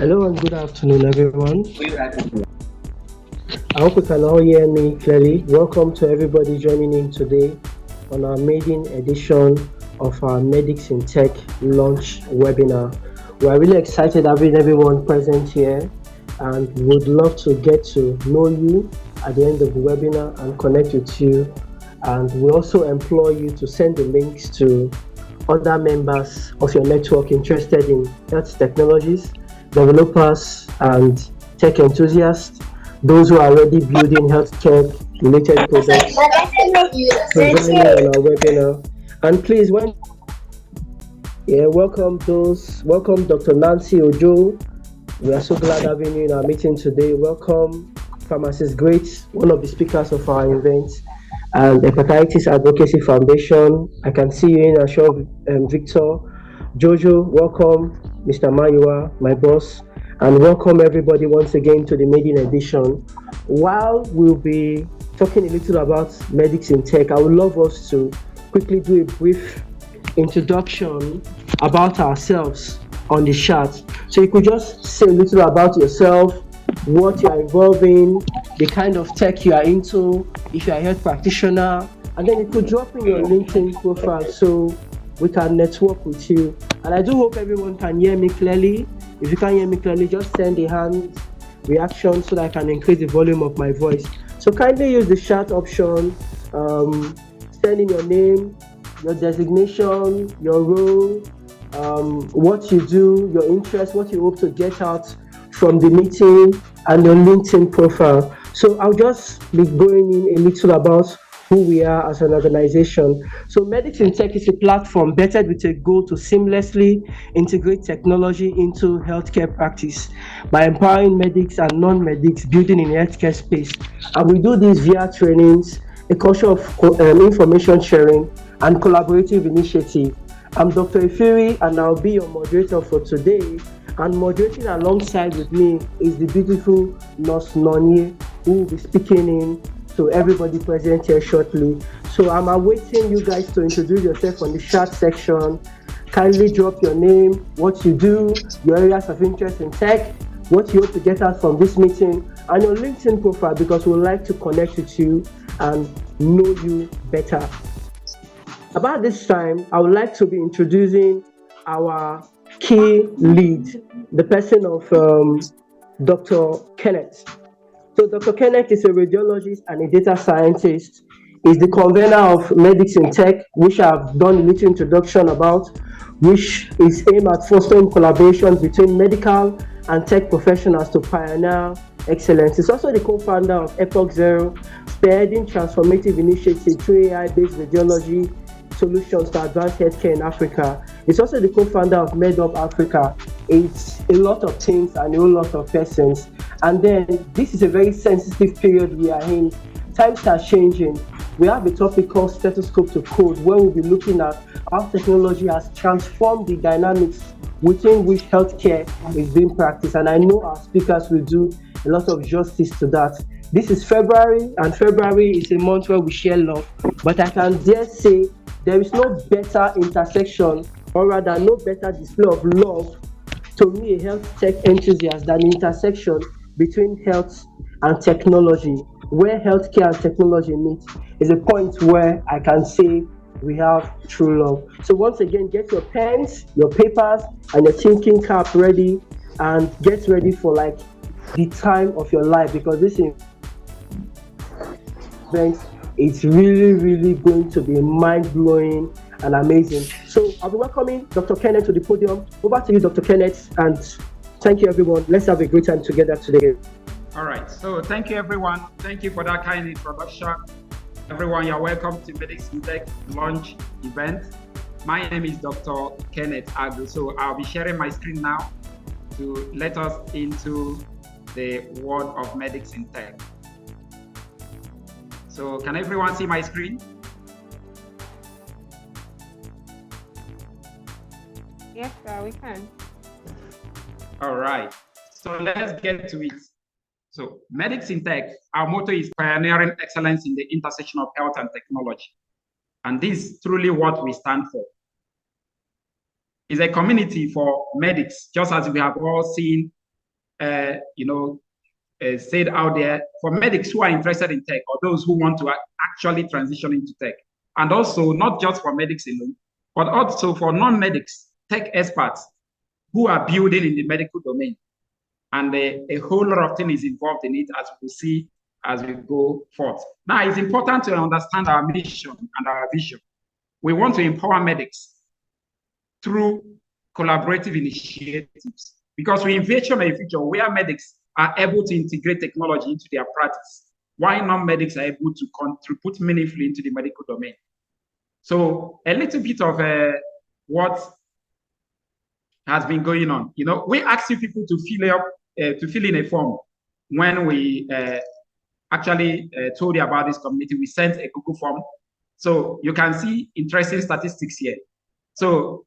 Hello and good afternoon, everyone. I hope you can all hear me clearly. Welcome to everybody joining in today on our maiden edition of our Medics in Tech launch webinar. We are really excited having everyone present here and would love to get to know you at the end of the webinar and connect with you. And we also implore you to send the links to other members of your network interested in health technologies, developers, and tech enthusiasts, those who are already building healthcare related products to join in on our webinar. And please, welcome Dr. Nancy Ojo. We are so glad having you in our meeting today. Welcome, Pharmacist Great, one of the speakers of our event, and Hepatitis Advocacy Foundation. I can see you in a show, Victor. Jojo, welcome, Mr. Mayua, my boss, and welcome everybody once again to the maiden edition. While we'll be talking a little about medics in tech, I would love us to quickly do a brief introduction about ourselves on the chat. So you could just say a little about yourself, what you are involved in, the kind of tech you are into, if you are a health practitioner, and then you could drop in your LinkedIn profile so we can network with you. And I do hope everyone can hear me clearly. If you can't hear me clearly, just send a hand reaction so that I can increase the volume of my voice. So kindly use the chat option, send in your name, your designation, your role, what you do, your interest, what you hope to get out from the meeting, and your LinkedIn profile. So I'll just be going in a little about who we are as an organization. So Medics in Tech is a platform bettered with a goal to seamlessly integrate technology into healthcare practice by empowering medics and non-medics building in healthcare space. And we do this via trainings, a culture of information sharing, and collaborative initiative. I'm Dr. Ifiri, and I'll be your moderator for today. And moderating alongside with me is the beautiful Nurse Nonye, who will be speaking in to everybody present here shortly. So I'm awaiting you guys to introduce yourself on the chat section. Kindly drop your name, what you do, your areas of interest in tech, what you hope to get out from this meeting, and your LinkedIn profile, because we'd like to connect with you and know you better. About this time, I would like to be introducing our key lead, the person of Dr. Kenneth. So Dr. Kenneth is a radiologist and a data scientist. He's the convener of Medics in Tech, which I've done a little introduction about, which is aimed at fostering collaborations between medical and tech professionals to pioneer excellence. He's also the co-founder of Epoch Zero, spearheading transformative initiatives through AI-based radiology solutions to advance healthcare in Africa. He's also the co-founder of MedUp Africa. It's a lot of things and a whole lot of persons. And then this is a very sensitive period we are in. Times are changing. We have a topic called Stethoscope to Code, where we'll be looking at how technology has transformed the dynamics within which healthcare is being practiced. And I know our speakers will do a lot of justice to that. This is February, and February is a month where we share love. But I can dare say there is no better intersection, or rather no better display of love to me, a health tech enthusiast, than the intersection between health and technology. Where healthcare and technology meet is a point where I can say we have true love. So once again, get your pens, your papers, and your thinking cap ready, and get ready for like the time of your life, because this event, it's really going to be mind-blowing and amazing. So I'll be welcoming Dr. Kenneth to the podium. Over to you, Dr. Kenneth, and thank you, everyone. Let's have a great time together today. All right, so thank you, everyone. Thank you for that kind introduction. Everyone, you're welcome to Medics in Tech launch event. My name is Dr. Kenneth Agu. So I'll be sharing my screen now to let us into the world of Medics in Tech. So can everyone see my screen? Yes, sir, we can. All right, so let's get to it. So Medics in Tech, our motto is pioneering excellence in the intersection of health and technology. And this is truly what we stand for. It's a community for medics, just as we have all seen said out there for medics who are interested in tech or those who want to actually transition into tech. And also not just for medics alone, but also for non-medics, tech experts who are building in the medical domain. And a whole lot of things is involved in it, as we'll see as we go forth. Now, it's important to understand our mission and our vision. We want to empower medics through collaborative initiatives, because we envision a future where medics are able to integrate technology into their practice, while non-medics are able to contribute meaningfully into the medical domain. So a little bit of what has been going on. We ask you people to fill in a form. When we actually told you about this community, we sent a Google form. So you can see interesting statistics here. So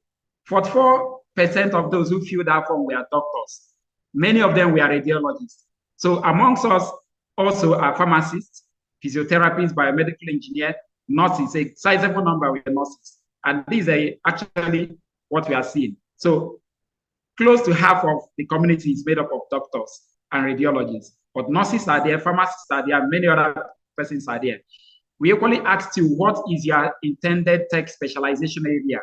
44% of those who filled that form were doctors. Many of them were radiologists. So amongst us also are pharmacists, physiotherapists, biomedical engineers, nurses. A sizable number were nurses. And these are actually what we are seeing. So close to half of the community is made up of doctors and radiologists. But nurses are there, pharmacists are there, many other persons are there. We equally asked you, what is your intended tech specialization area?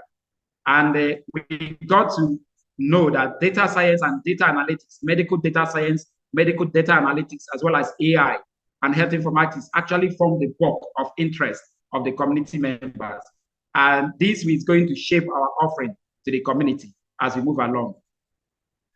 And we got to know that data science and data analytics, medical data science, medical data analytics, as well as AI and health informatics actually form the bulk of interest of the community members. And this is going to shape our offering to the community as we move along.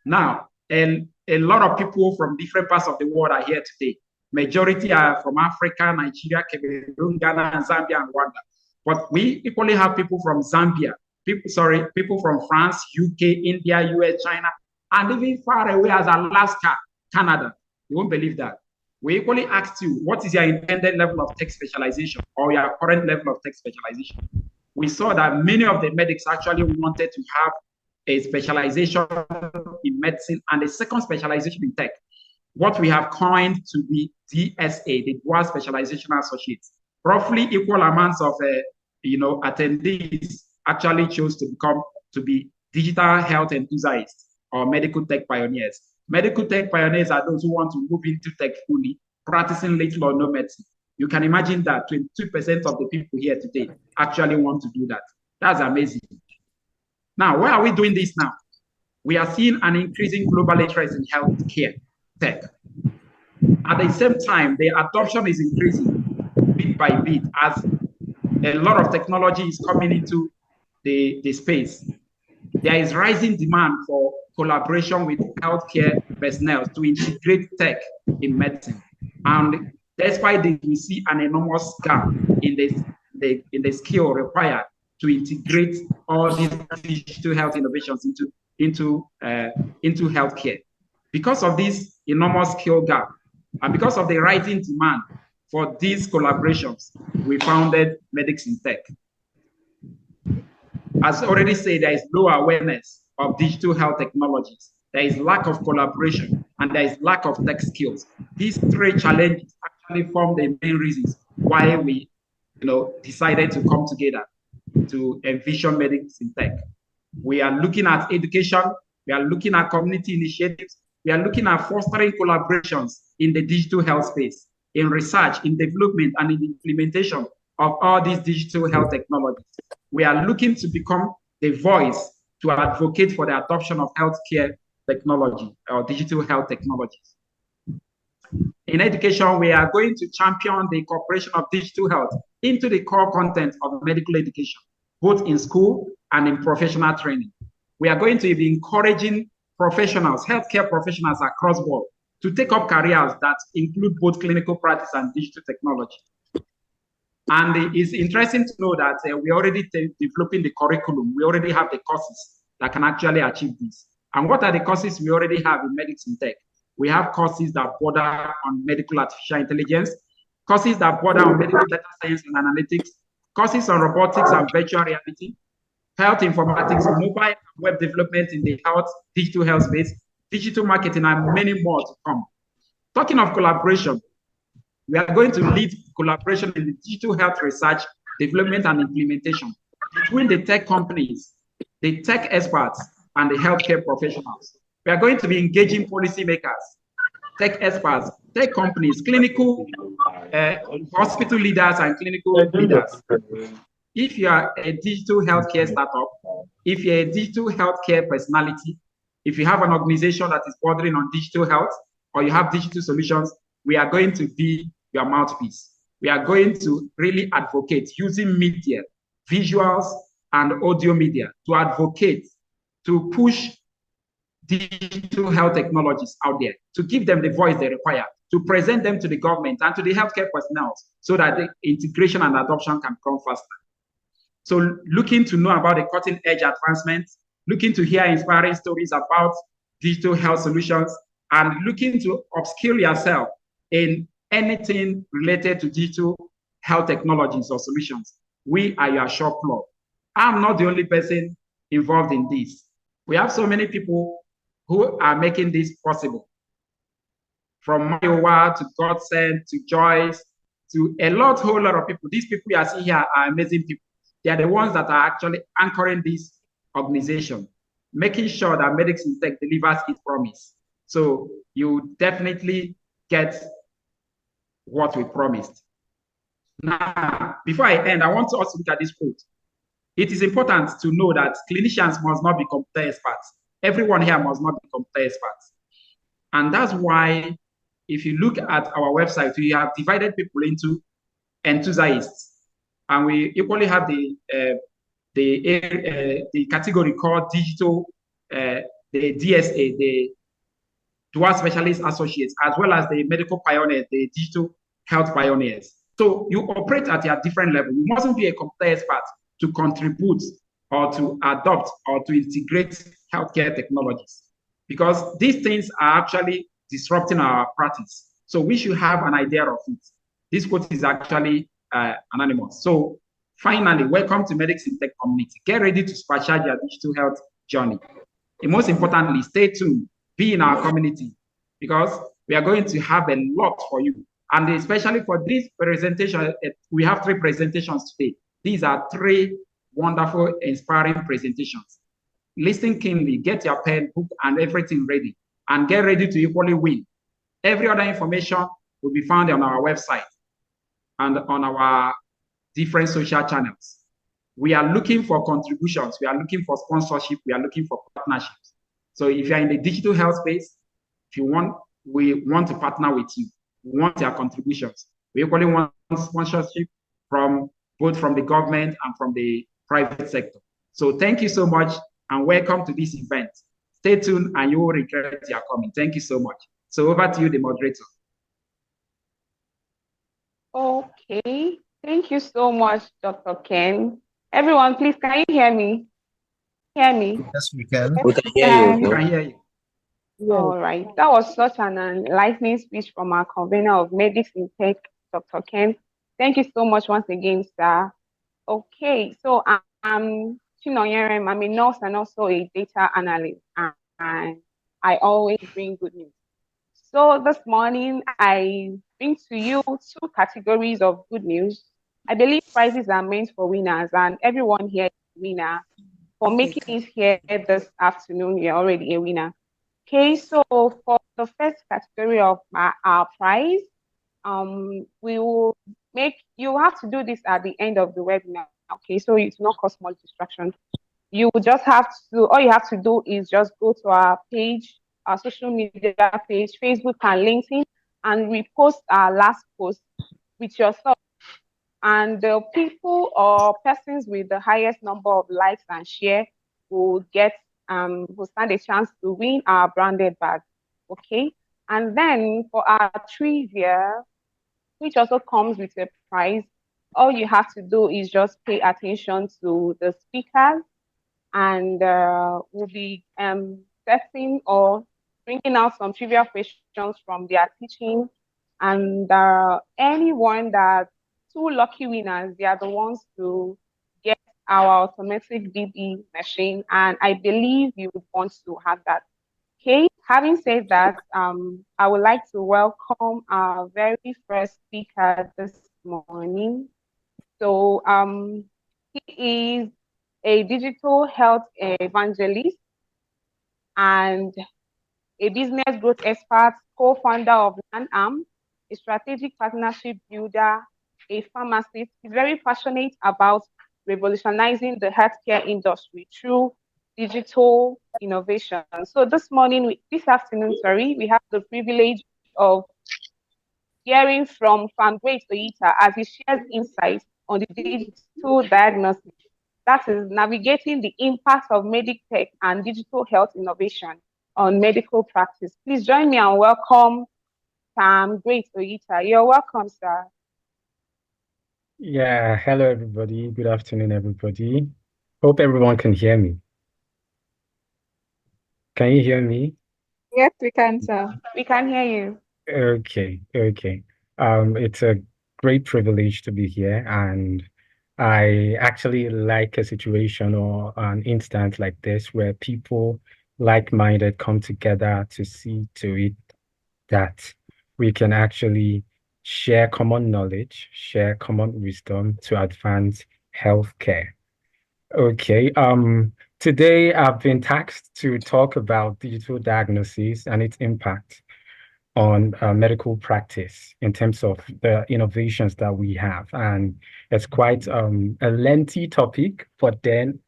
Now, a lot of people from different parts of the world are here today. Majority are from Africa, Nigeria, Cameroon, Ghana, Zambia, and Rwanda. But we equally have people from Zambia, people from France, UK, India, US, China, and even far away as Alaska, Canada. You won't believe that. We equally asked you, what is your intended level of tech specialization or your current level of tech specialization? We saw that many of the medics actually wanted to have a specialization in medicine and a second specialization in tech. What we have coined to be DSA, the Dual Specialization Associates. Roughly equal amounts of attendees actually chose to be digital health enthusiasts or medical tech pioneers. Medical tech pioneers are those who want to move into tech fully, practicing little or no medicine. You can imagine that 22% of the people here today actually want to do that. That's amazing. Now, why are we doing this now? We are seeing an increasing global interest in healthcare tech. At the same time, the adoption is increasing bit by bit as a lot of technology is coming into the space. There is rising demand for collaboration with healthcare personnel to integrate tech in medicine. And despite this, we see an enormous gap in the skill required to integrate all these digital health innovations into healthcare. Because of this enormous skill gap, and because of the rising demand for these collaborations, we founded Medics in Tech. As already said, there is low awareness of digital health technologies. There is lack of collaboration, and there is lack of tech skills. These three challenges actually form the main reasons why we decided to come together to envision Medics in Tech. We are looking at education, we are looking at community initiatives, we are looking at fostering collaborations in the digital health space, in research, in development, and in the implementation of all these digital health technologies. We are looking to become the voice to advocate for the adoption of healthcare technology or digital health technologies. In education, we are going to champion the incorporation of digital health into the core content of medical education, both in school and in professional training. We are going to be encouraging professionals, healthcare professionals across the board, to take up careers that include both clinical practice and digital technology. And it's interesting to know that we're already developing the curriculum. We already have the courses that can actually achieve this. And what are the courses we already have in Medics in Tech? We have courses that border on medical artificial intelligence, courses that border on medical data science and analytics, courses on robotics and virtual reality, health informatics, mobile and web development in the digital health space, digital marketing, and many more to come. Talking of collaboration, we are going to lead collaboration in the digital health research, development, and implementation between the tech companies, the tech experts, and the healthcare professionals. We are going to be engaging policymakers tech experts, tech companies, clinical hospital leaders and clinical leaders. If you are a digital healthcare startup, if you're a digital healthcare personality, if you have an organization that is bordering on digital health, or you have digital solutions, we are going to be your mouthpiece. We are going to really advocate using media, visuals, and audio media to advocate, to push digital health technologies out there, to give them the voice they require, to present them to the government and to the healthcare personnel so that the integration and adoption can come faster. So looking to know about the cutting edge advancements, looking to hear inspiring stories about digital health solutions, and looking to upskill yourself in anything related to digital health technologies or solutions, we are your shop club. I'm not the only person involved in this. We have so many people who are making this possible. From Mayowa to Godsend to Joyce to whole lot of people. These people you are seeing here are amazing people. They are the ones that are actually anchoring this organization, making sure that Medics in Tech delivers its promise. So you definitely get what we promised. Now, before I end, I want to also look at this quote. It is important to know that clinicians must not be computer experts. Everyone here must not be computer experts. And that's why, if you look at our website, we have divided people into enthusiasts. And we equally have the category called digital, the DSA, the Dual Specialist Associates, as well as the medical pioneers, the digital health pioneers. So you operate at a different level. You mustn't be a computer expert to contribute or to adopt or to integrate healthcare technologies, because these things are actually disrupting our practice. So we should have an idea of it. This quote is actually anonymous. So finally, welcome to Medics in Tech community. Get ready to supercharge your digital health journey. And most importantly, stay tuned, be in our community, because we are going to have a lot for you. And especially for this presentation, we have 3 presentations today. These are 3 wonderful, inspiring presentations. Listen keenly, get your pen, book, and everything ready, and get ready to equally win. Every other information will be found on our website and on our different social channels. We are looking for contributions. We are looking for sponsorship. We are looking for partnerships. So if you're in the digital health space, if you want, we want to partner with you. We want your contributions. We equally want sponsorship from both from the government and from the private sector. So thank you so much and welcome to this event. Stay tuned and you will regret your coming. Thank you so much. So over to you, the moderator. Okay, thank you so much, Dr. Ken. Everyone, please, can you hear me? Hear me? Yes, we can. We can hear you. We can hear you. All right, that was such an enlightening speech from our convener of Medics in Tech, Dr. Ken. Thank you so much once again, sir. Okay, so I'm Chinonyere. I'm a nurse and also a data analyst, and I always bring good news. So this morning, I bring to you 2 categories of good news. I believe prizes are meant for winners, and everyone here is a winner. For making it here this afternoon, you're already a winner. Okay, so for the first category of our prize, we will you have to do this at the end of the webinar. Okay, so it's not cause much distraction. You just have to, all you have to do is just go to our page, our social media page, Facebook and LinkedIn, and repost our last post with yourself. And the people or persons with the highest number of likes and share will stand a chance to win our branded bag. Okay, and then for our trivia, which also comes with a prize, all you have to do is just pay attention to the speakers, and we'll be setting or bringing out some trivia questions from their teaching. And anyone that 2 lucky winners, they are the ones to get our automatic DB machine, and I believe you would want to have that. Okay, having said that, I would like to welcome our very first speaker this morning. So he is a digital health evangelist, and a business growth expert, co-founder of LandArm, a strategic partnership builder, a pharmacist. He's very passionate about revolutionizing the healthcare industry through digital innovation. So this afternoon, we have the privilege of hearing from Great Oyita as he shares insights on the digital diagnosis, that is navigating the impact of medtech and digital health innovation on medical practice. Please join me and welcome Great Oyita. You're welcome, sir. Yeah, hello everybody. Good afternoon, everybody. Hope everyone can hear me. Can you hear me? Yes, we can, sir. We can hear you. Okay. It's a great privilege to be here, and I actually like a situation or an instance like this where people like-minded come together to see to it that we can actually share common knowledge, share common wisdom to advance healthcare. Okay. Today I've been tasked to talk about digital diagnosis and its impact on medical practice in terms of the innovations that we have. And it's quite a lengthy topic, but then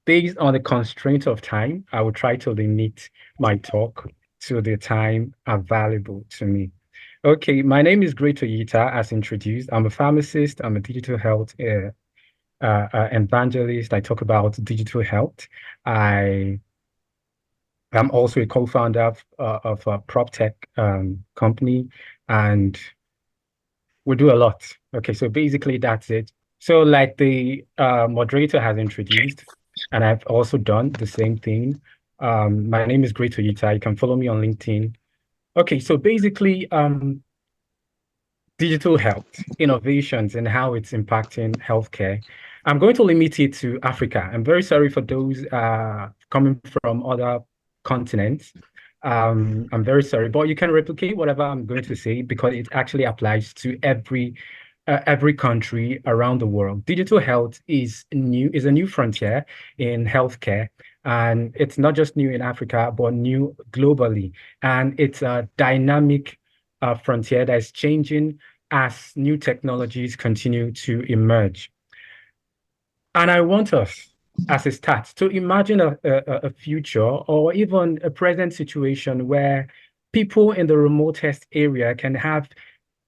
based on the constraint of time, I will try to limit my talk to the time available to me. Okay, my name is Great Oyita, as introduced. I'm a pharmacist. I'm a digital health evangelist. I talk about digital health. I'm also a co-founder of a prop tech company, and we do a lot. Okay, so basically that's it. So like the moderator has introduced, and I've also done the same thing. My name is Great Oyita. You can follow me on LinkedIn. Okay, so basically digital health, innovations, and how it's impacting healthcare. I'm going to limit it to Africa. I'm very sorry for those coming from other continents. I'm very sorry, but you can replicate whatever I'm going to say because it actually applies to every country around the world. Digital health is a new frontier in healthcare, and it's not just new in Africa, but new globally. And it's a dynamic frontier that is changing as new technologies continue to emerge. And I want us, as a start, to imagine a future or even a present situation where people in the remotest area can have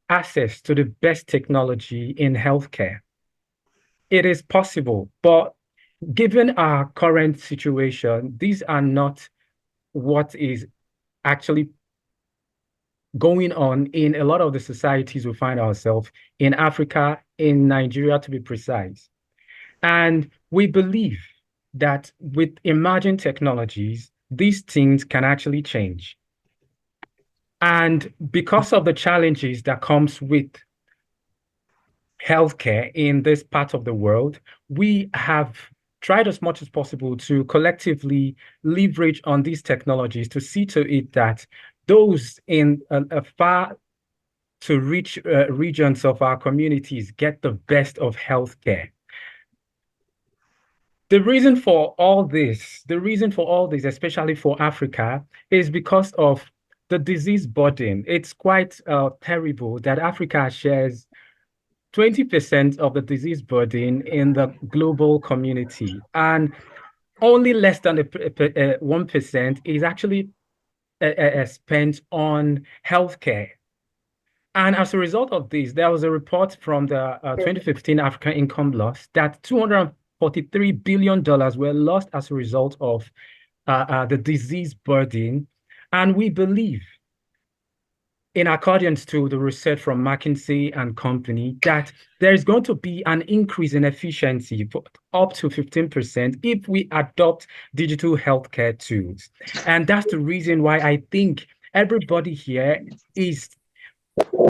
access to the best technology in healthcare. It is possible, but given our current situation, these are not what is actually going on in a lot of the societies we find ourselves in Africa, in Nigeria to be precise. And we believe that with emerging technologies, these things can actually change. And because of the challenges that comes with healthcare in this part of the world, we have tried as much as possible to collectively leverage on these technologies to see to it that those in a far to reach regions of our communities get the best of healthcare. The reason for all this, especially for Africa, is because of the disease burden. It's quite terrible that Africa shares 20% of the disease burden in the global community, and only less than 1% is actually spent on healthcare. And as a result of this, there was a report from the 2015 African Income Loss that $243 billion were lost as a result of the disease burden. And we believe, in accordance to the research from McKinsey and Company, that there is going to be an increase in efficiency for up to 15% if we adopt digital healthcare tools. And that's the reason why I think everybody here is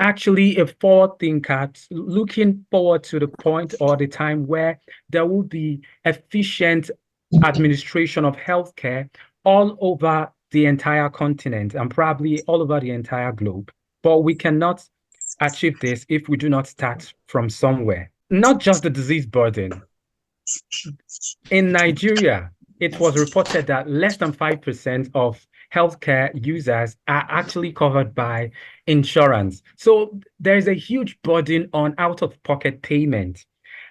actually a forward thinker, looking forward to the point or the time where there will be efficient administration of healthcare all over the entire continent and probably all over the entire globe. But we cannot achieve this if we do not start from somewhere. Not just the disease burden. In Nigeria, it was reported that less than 5% of healthcare users are actually covered by insurance. So there's a huge burden on out-of-pocket payment.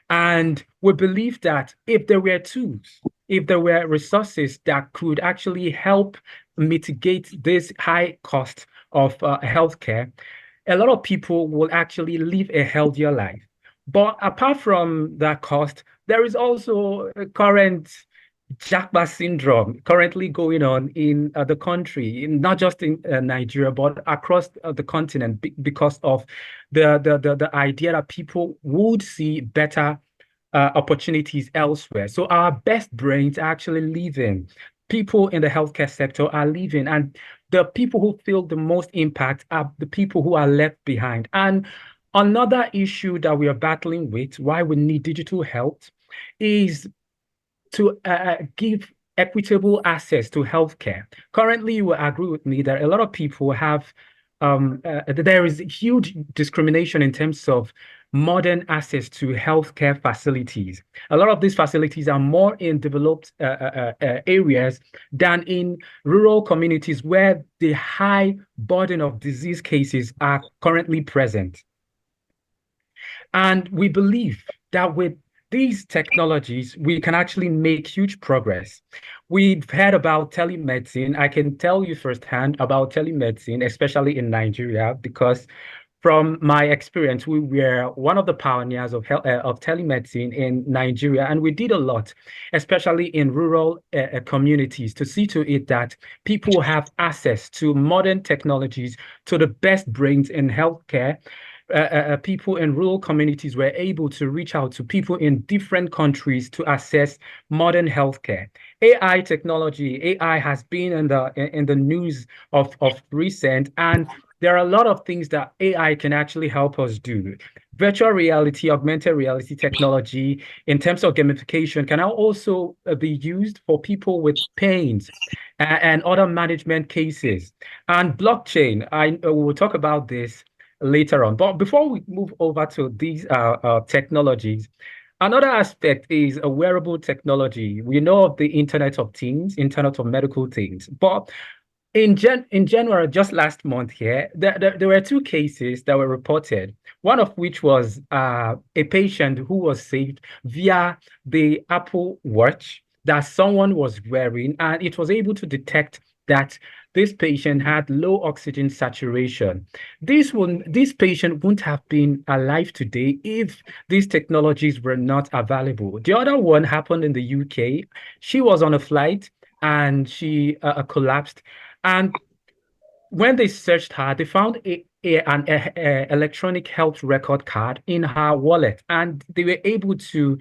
And we believe that if there were tools, if there were resources that could actually help mitigate this high cost of healthcare, a lot of people will actually live a healthier life. But apart from that cost, there is also a current Japa syndrome currently going on in the country, not just in Nigeria, but across the continent because of the idea that people would see better opportunities elsewhere. So our best brains are actually leaving. People in the healthcare sector are leaving, and the people who feel the most impact are the people who are left behind. And another issue that we are battling with, why we need digital health, is to give equitable access to healthcare. Currently, you will agree with me that a lot of people have, there is huge discrimination in terms of modern access to healthcare facilities. A lot of these facilities are more in developed areas than in rural communities where the high burden of disease cases are currently present. And we believe that with these technologies, we can actually make huge progress. We've heard about telemedicine. I can tell you firsthand about telemedicine, especially in Nigeria, because from my experience, we were one of the pioneers of telemedicine in Nigeria, and we did a lot, especially in rural communities, to see to it that people have access to modern technologies, to the best brains in healthcare. People in rural communities were able to reach out to people in different countries to access modern healthcare. AI technology, AI has been in the news of recent, and there are a lot of things that AI can actually help us do. Virtual reality, augmented reality technology, in terms of gamification, can now also be used for people with pains and other management cases. And blockchain, I will talk about this later on. But before we move over to these technologies, another aspect is a wearable technology. We know of the Internet of Things, Internet of Medical Things. But in general, just last month here, there were two cases that were reported, one of which was a patient who was saved via the Apple Watch that someone was wearing, and it was able to detect that this patient had low oxygen saturation. This patient wouldn't have been alive today if these technologies were not available. The other one happened in the UK. She was on a flight and she collapsed. And when they searched her, they found an electronic health record card in her wallet, and they were able to,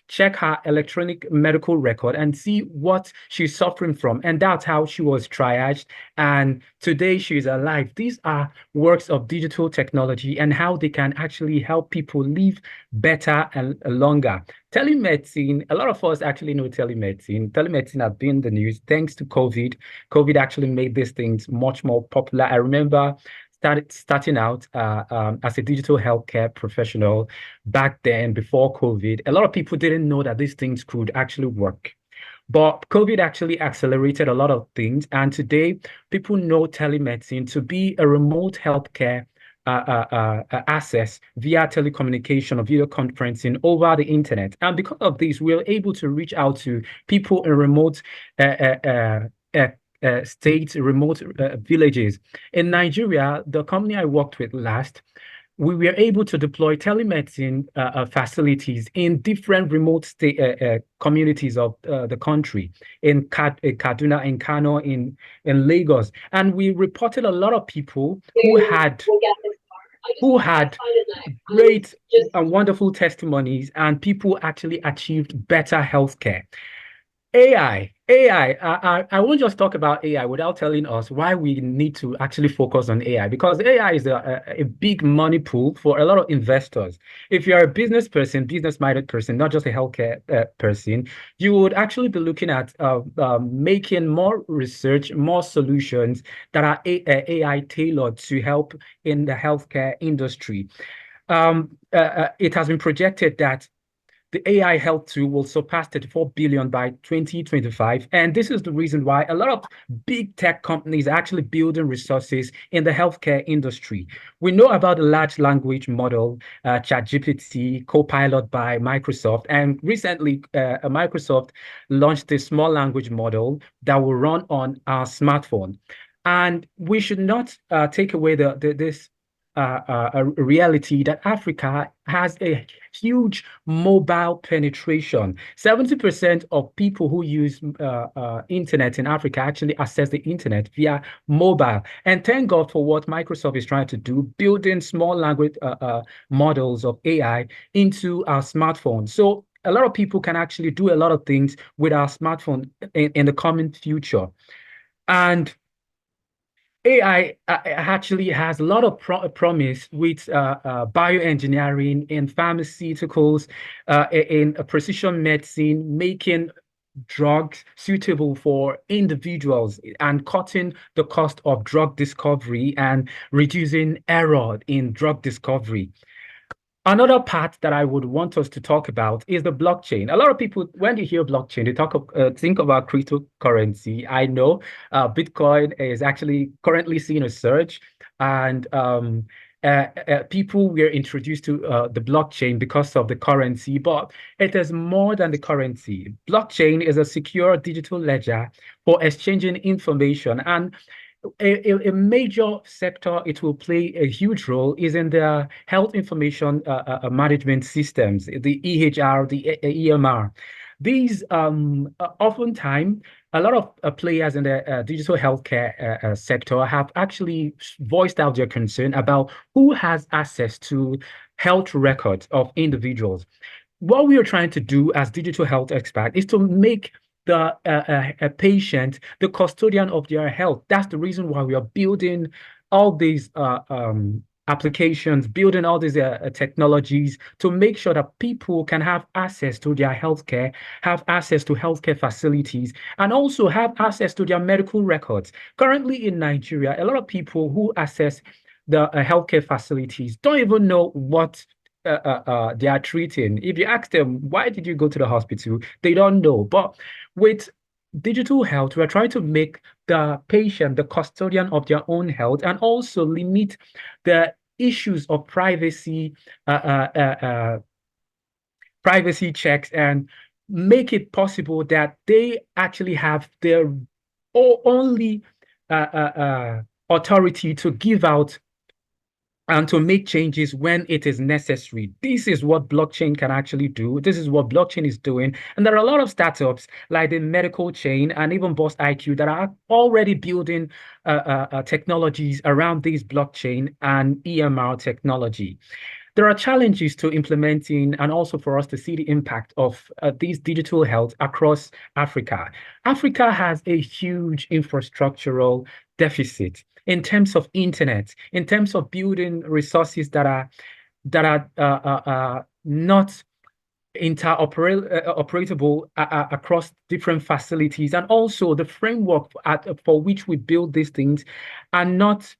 check her electronic medical record and see what she's suffering from, and that's how she was triaged. And today she's alive. These are works of digital technology and how they can actually help people live better and longer. Telemedicine, a lot of us actually know telemedicine. Telemedicine has been in the news thanks to COVID. COVID actually made these things much more popular. I remember starting out as a digital healthcare professional back then before COVID. A lot of people didn't know that these things could actually work. But COVID actually accelerated a lot of things. And today, people know telemedicine to be a remote healthcare access via telecommunication or video conferencing over the internet. And because of this, we're able to reach out to people in remote states, remote villages. In Nigeria, the company I worked with last, we were able to deploy telemedicine facilities in different remote state communities of the country, in Kaduna, in Kano, in Lagos. And we reported a lot of people who had great and wonderful testimonies, and people actually achieved better healthcare. AI, I won't just talk about AI without telling us why we need to actually focus on AI, because AI is a big money pool for a lot of investors. If you're a business-minded person, not just a healthcare person, you would actually be looking at making more research, more solutions that are AI tailored to help in the healthcare industry. It has been projected that the AI health tool will surpass 34 billion by 2025. And this is the reason why a lot of big tech companies are actually building resources in the healthcare industry. We know about the large language model, ChatGPT, Copilot by Microsoft. And recently, Microsoft launched a small language model that will run on our smartphone. And we should not take away this reality that Africa has a huge mobile penetration. 70% of people who use internet in Africa actually access the internet via mobile. And thank God for what Microsoft is trying to do, building small language models of AI into our smartphones. So a lot of people can actually do a lot of things with our smartphone in the coming future. And AI actually has a lot of promise with bioengineering in pharmaceuticals, in precision medicine, making drugs suitable for individuals and cutting the cost of drug discovery and reducing error in drug discovery. Another part that I would want us to talk about is the blockchain. A lot of people, when you hear blockchain, they think about cryptocurrency. I know Bitcoin is actually currently seeing a surge, and people were introduced to the blockchain because of the currency, but it is more than the currency. Blockchain is a secure digital ledger for exchanging information, and a major sector it will play a huge role is in the health information management systems, the EHR, the EMR. These oftentimes a lot of players in the digital healthcare sector have actually voiced out their concern about who has access to health records of individuals. What we are trying to do as digital health experts is to make the a patient the custodian of their health. That's the reason why we are building all these applications, building all these technologies to make sure that people can have access to their healthcare, have access to healthcare facilities, and also have access to their medical records. Currently in Nigeria, a lot of people who access the healthcare facilities don't even know what they are treating. If you ask them, why did you go to the hospital? They don't know. But with digital health, we're trying to make the patient the custodian of their own health and also limit the issues of privacy, privacy checks, and make it possible that they actually have their only authority to give out and to make changes when it is necessary. This is what blockchain can actually do. This is what blockchain is doing. And there are a lot of startups like the Medical Chain and even Boss IQ that are already building technologies around this blockchain and EMR technology. There are challenges to implementing and also for us to see the impact of these digital health across Africa. Africa has a huge infrastructural deficit in terms of internet, in terms of building resources that are not interoperable across different facilities, and also the framework for which we build these things are not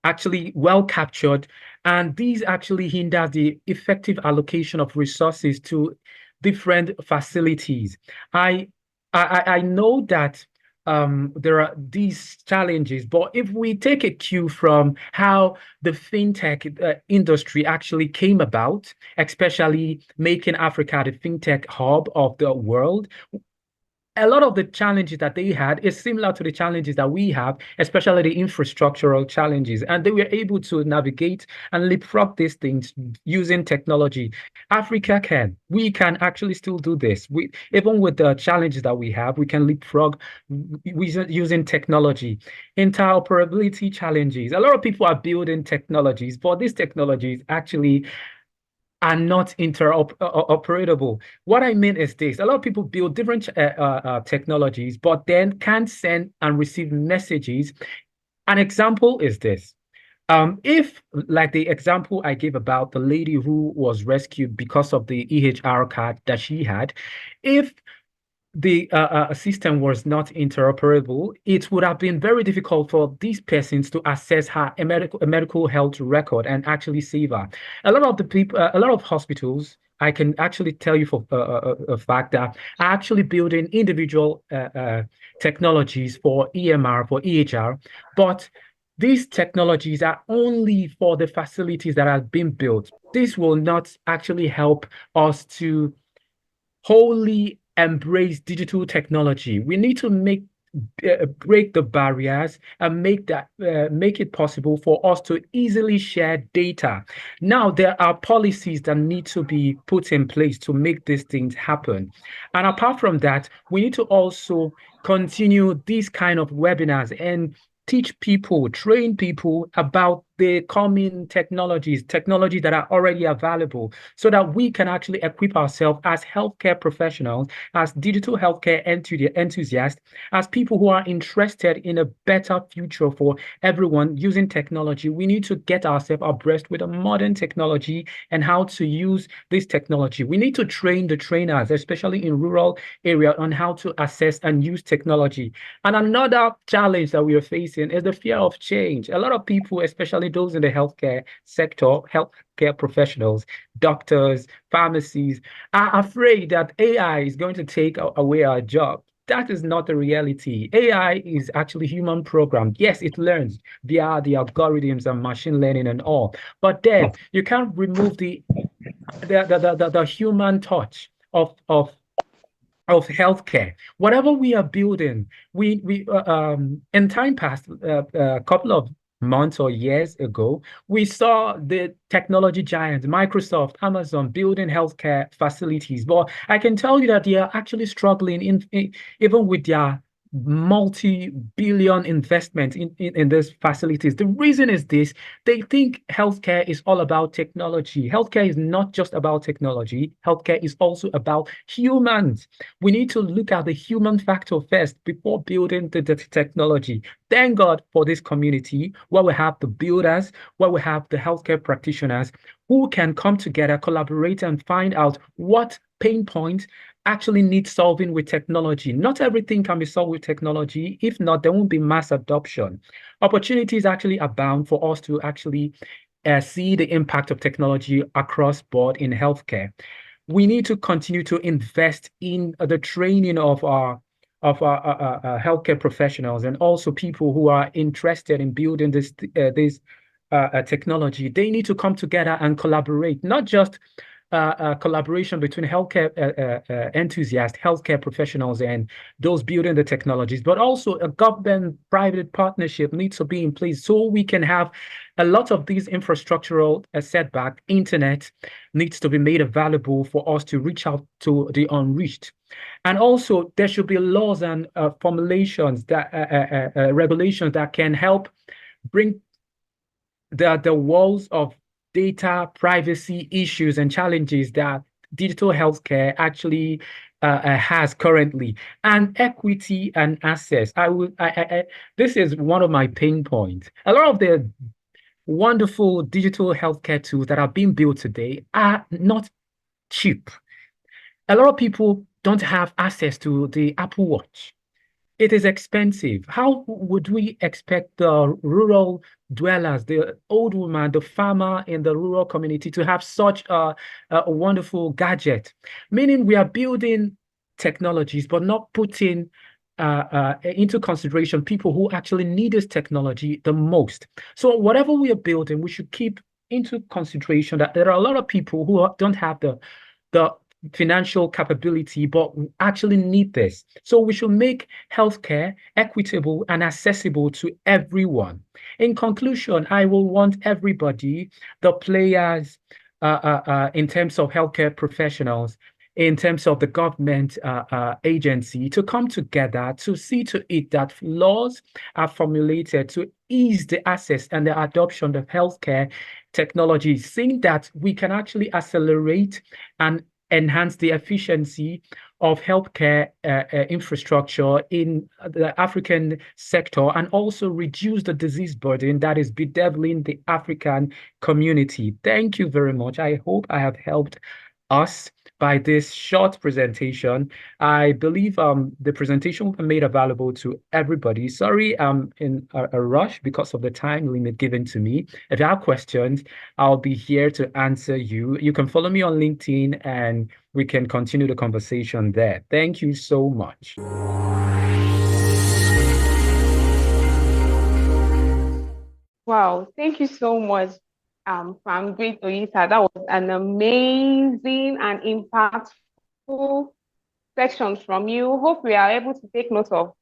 actually well captured, and these actually hinder the effective allocation of resources to different facilities. I know that there are these challenges, but if we take a cue from how the fintech industry actually came about, especially making Africa the fintech hub of the world, a lot of the challenges that they had is similar to the challenges that we have, especially the infrastructural challenges. And they were able to navigate and leapfrog these things using technology. Africa can. We can actually still do this. Even with the challenges that we have, we can leapfrog using technology. Interoperability challenges. A lot of people are building technologies, but these technologies actually are not interoperable. What I mean is this: a lot of people build different technologies, but then can't send and receive messages. An example is this. If, like the example I gave about the lady who was rescued because of the EHR card that she had, if the system was not interoperable, it would have been very difficult for these persons to access a medical health record and actually save her. A lot of the people, a lot of hospitals, I can actually tell you for a fact that are actually building individual technologies for EMR, for EHR, but these technologies are only for the facilities that have been built. This will not actually help us to wholly embrace digital technology. We need to break the barriers and make it possible for us to easily share data. Now, there are policies that need to be put in place to make these things happen. And apart from that, we need to also continue these kind of webinars and teach people, train people about the coming technologies that are already available, so that we can actually equip ourselves as healthcare professionals, as digital healthcare enthusiasts, as people who are interested in a better future for everyone using technology. We need to get ourselves abreast with a modern technology and how to use this technology. We need to train the trainers, especially in rural areas, on how to access and use technology. And another challenge that we are facing is the fear of change. A lot of people, especially those in the healthcare sector, healthcare professionals, doctors, pharmacies, are afraid that AI is going to take away our job. That is not the reality. AI is actually human programmed. Yes, it learns via the algorithms and machine learning and all, but then you can't remove the human touch of healthcare. Whatever we are building, we in time past, a couple of months or years ago, we saw the technology giants, Microsoft, Amazon, building healthcare facilities. But I can tell you that they are actually struggling even with their multi-billion investment in these facilities. The reason is this: they think healthcare is all about technology. Healthcare is not just about technology. Healthcare is also about humans. We need to look at the human factor first before building the technology. Thank God for this community where we have the builders, where we have the healthcare practitioners who can come together, collaborate, and find out what pain point actually needs solving with technology. Not everything can be solved with technology. If not, there won't be mass adoption. Opportunities actually abound for us to actually see the impact of technology across board in healthcare. We need to continue to invest in the training of our healthcare professionals, and also people who are interested in building this technology. They need to come together and collaborate, not just collaboration between healthcare enthusiasts, healthcare professionals, and those building the technologies, but also a government-private partnership needs to be in place so we can have a lot of these infrastructural setback. Internet needs to be made available for us to reach out to the unreached. And also there should be laws and formulations that regulations that can help bring the walls of data privacy issues and challenges that digital healthcare actually has currently, and equity and access. This is one of my pain points. A lot of the wonderful digital healthcare tools that are being built today are not cheap. A lot of people don't have access to the Apple Watch. It is expensive. How would we expect the rural dwellers, the old woman, the farmer in the rural community to have such a wonderful gadget? Meaning we are building technologies, but not putting into consideration people who actually need this technology the most. So whatever we are building, we should keep into consideration that there are a lot of people who don't have the financial capability, but actually need this. So we should make healthcare equitable and accessible to everyone. In conclusion, I will want everybody, the players, in terms of healthcare professionals, in terms of the government agency, to come together to see to it that laws are formulated to ease the access and the adoption of healthcare technology, seeing that we can actually accelerate and enhance the efficiency of healthcare infrastructure in the African sector, and also reduce the disease burden that is bedeviling the African community. Thank you very much. I hope I have helped us by this short presentation. I believe the presentation will be made available to everybody. Sorry, I'm in a rush because of the time limit given to me. If you have questions, I'll be here to answer you. You can follow me on LinkedIn and we can continue the conversation there. Thank you so much. Wow, thank you so much, from Great Oyita. That was an amazing and impactful section from you. Hope we are able to take note of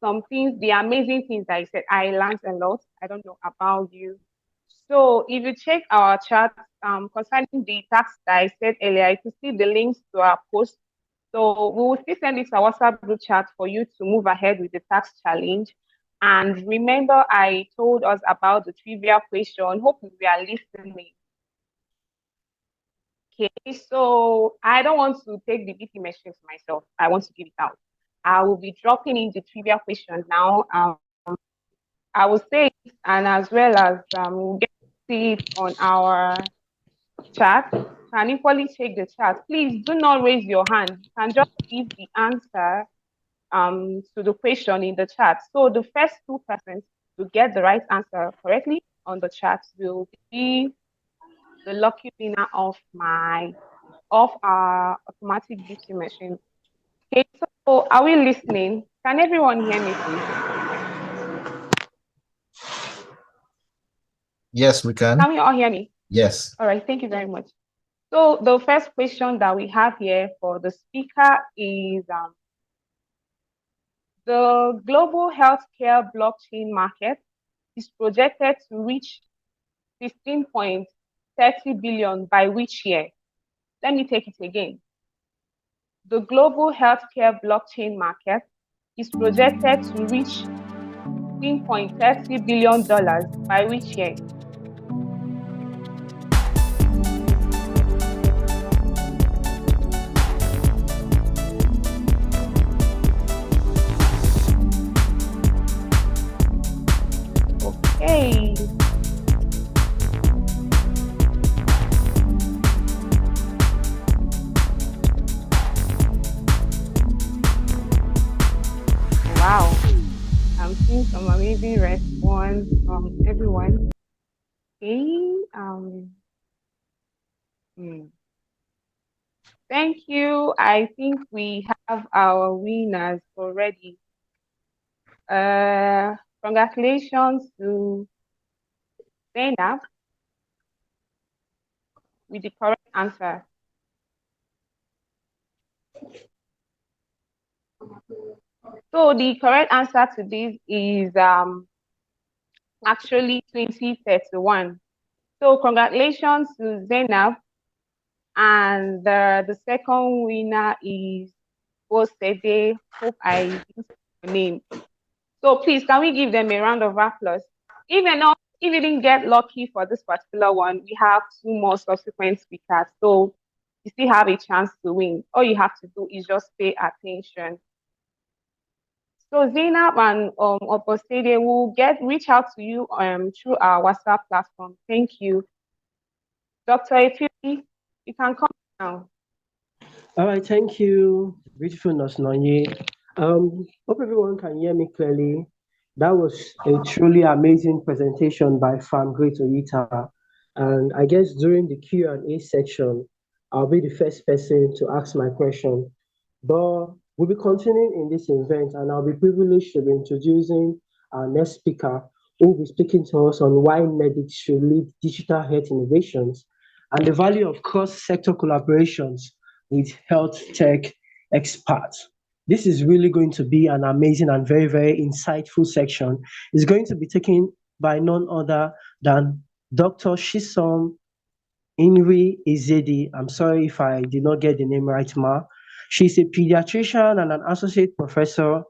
some things, the amazing things that you said. I learned a lot. I don't know about you. So if you check our chat concerning the task that I said earlier, you can see the links to our post. So we will still send it to our WhatsApp group chat for you to move ahead with the task challenge. And remember, I told us about the trivia question. Hope we are listening. Okay, so I don't want to take the BT machines myself. I want to give it out. I will be dropping in the trivia question now. I will say it, and as well as we'll get to see it on our chat. Can equally check the chat. Please do not raise your hand. You can just give the answer to the question in the chat. So the first two persons to get the right answer correctly on the chat will be the lucky winner of our automatic BT machine. Okay, so are we listening? Can everyone hear me, please? Yes, we can. Can you all hear me? Yes. All right, thank you very much. So the first question that we have here for the speaker is the global healthcare blockchain market is projected to reach 16.30 billion by which year? Let me take it again. The global healthcare blockchain market is projected to reach $16.30 billion by which year? Okay. Wow. I'm seeing some amazing response from everyone. Okay. Thank you. I think we have our winners already. Congratulations to Zainab with the correct answer. So the correct answer to this is actually 2031. So congratulations to Zainab. And the second winner is Bosede. Hope I used your name. So please, can we give them a round of applause? If you didn't get lucky for this particular one, we have two more subsequent speakers. So you still have a chance to win. All you have to do is just pay attention. So Zainab and Oposede will reach out to you through our WhatsApp platform. Thank you. Dr. Efiri, you can come now. All right, thank you, beautiful Nurse Nonye. Hope everyone can hear me clearly. That was a truly amazing presentation by Farm Great Oyita. And I guess during the Q&A section, I'll be the first person to ask my question. But we'll be continuing in this event, and I'll be privileged to be introducing our next speaker, who will be speaking to us on why medics should lead digital health innovations and the value of cross-sector collaborations with health tech experts. This is really going to be an amazing and very, very insightful section. It's going to be taken by none other than Dr. Shisom Inri Ezedi. I'm sorry if I did not get the name right, ma. She's a pediatrician and an associate professor,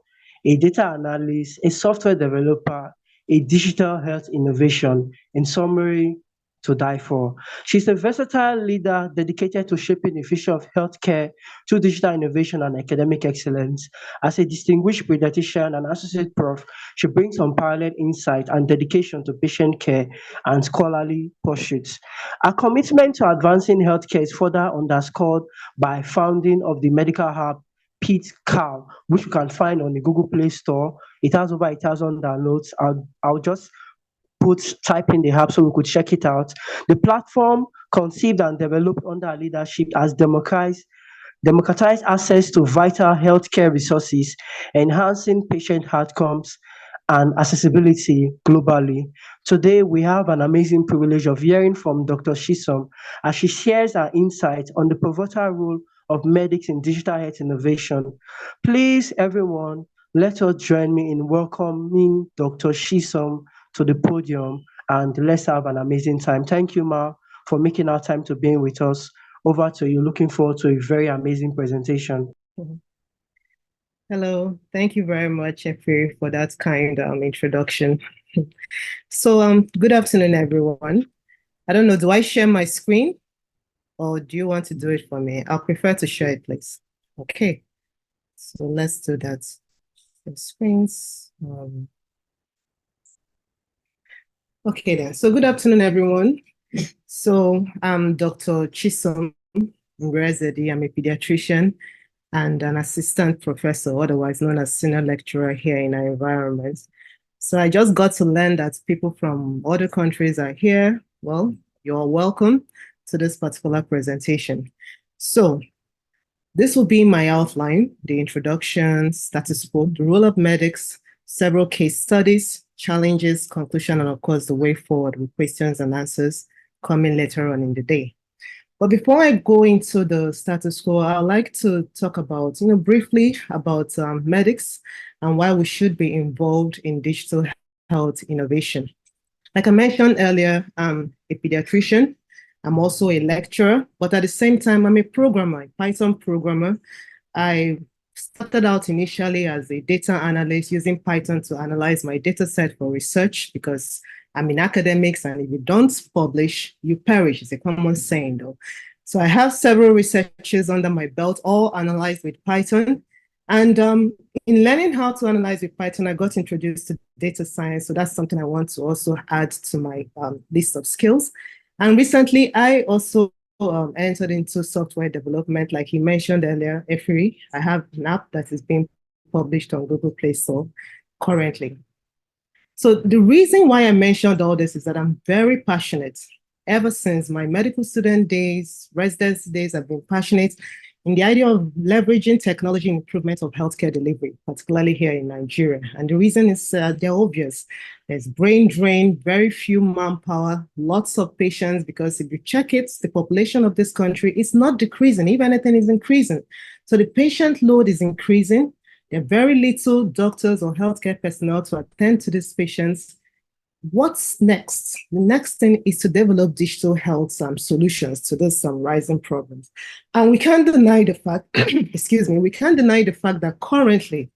a data analyst, a software developer, a digital health innovation. In summary, to die for. She's a versatile leader dedicated to shaping the future of healthcare through digital innovation and academic excellence. As a distinguished pediatrician and associate prof, she brings unparalleled insight and dedication to patient care and scholarly pursuits. Our commitment to advancing healthcare is further underscored by founding of the medical hub Pete Cow, which you can find on the Google Play Store. It has over 1,000 downloads. I'll just type in the app so we could check it out. The platform, conceived and developed under her leadership, has democratized access to vital healthcare resources, enhancing patient outcomes and accessibility globally. Today, we have an amazing privilege of hearing from Dr. Chisom as she shares her insights on the pivotal role of medics in digital health innovation. Please, everyone, let us join me in welcoming Dr. Chisom to the podium, and let's have an amazing time. Thank you, Ma, for making our time to be with us. Over to you. Looking forward to a very amazing presentation. Hello, thank you very much, Efe, for that kind introduction. So, good afternoon, everyone. I don't know, do I share my screen or do you want to do it for me? I'll prefer to share it, please. Okay, so let's do that. The screens. Okay then, so good afternoon, everyone. So I'm Dr. Chisom Ngurezedi. I'm a pediatrician and an assistant professor, otherwise known as senior lecturer here in our environment. So I just got to learn that people from other countries are here. Well, you're welcome to this particular presentation. So this will be my outline, the introduction, status quo, the role of medics, several case studies, challenges, conclusion, and of course, the way forward with questions and answers coming later on in the day. But before I go into the status quo, I'd like to talk about, briefly about medics and why we should be involved in digital health innovation. Like I mentioned earlier, I'm a pediatrician. I'm also a lecturer, but at the same time, I'm a programmer, a Python programmer. I started out initially as a data analyst using Python to analyze my data set for research because I'm in academics, and if you don't publish, you perish. It's a common saying, though. So I have several researches under my belt, all analyzed with Python. And in learning how to analyze with Python, I got introduced to data science. So that's something I want to also add to my list of skills. And recently, I also entered into software development, like he mentioned earlier, Efiri. I have an app that is being published on Google Play Store currently. So the reason why I mentioned all this is that I'm very passionate. Ever since my medical student days, residency days, I've been passionate in the idea of leveraging technology improvement of healthcare delivery, particularly here in Nigeria. And the reason is they're obvious. There's brain drain, very few manpower, lots of patients, because if you check it, the population of this country is not decreasing, if anything is increasing. So the patient load is increasing. There are very little doctors or healthcare personnel to attend to these patients. What's next? The next thing is to develop digital health solutions to these rising problems. And we can't deny the fact, excuse me, we can't deny the fact that currently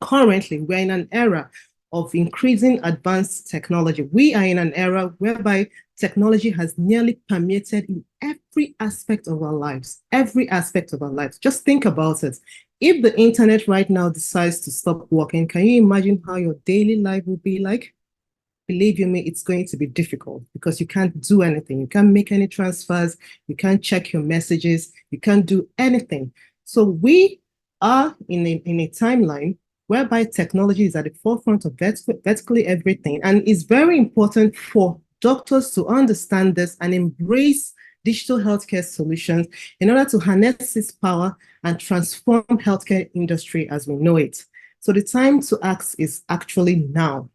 we're in an era of increasing advanced technology. We are in an era whereby technology has nearly permeated in every aspect of our lives, every aspect of our lives. Just think about it. If the internet right now decides to stop working, can you imagine how your daily life will be like? Believe you me, it's going to be difficult because you can't do anything. You can't make any transfers. You can't check your messages. You can't do anything. So we are in a timeline whereby technology is at the forefront of vertically everything. And it's very important for doctors to understand this and embrace digital healthcare solutions in order to harness its power and transform healthcare industry as we know it. So the time to act is actually now.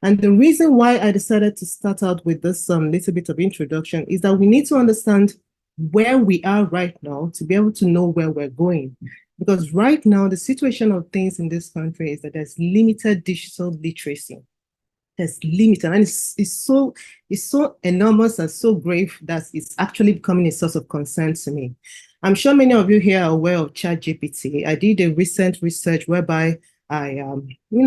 And the reason why I decided to start out with this little bit of introduction is that we need to understand where we are right now to be able to know where we're going. Because right now, the situation of things in this country is that there's limited digital literacy. There's limited, and it's so enormous and so grave that it's actually becoming a source of concern to me. I'm sure many of you here are aware of ChatGPT. I did a recent research whereby I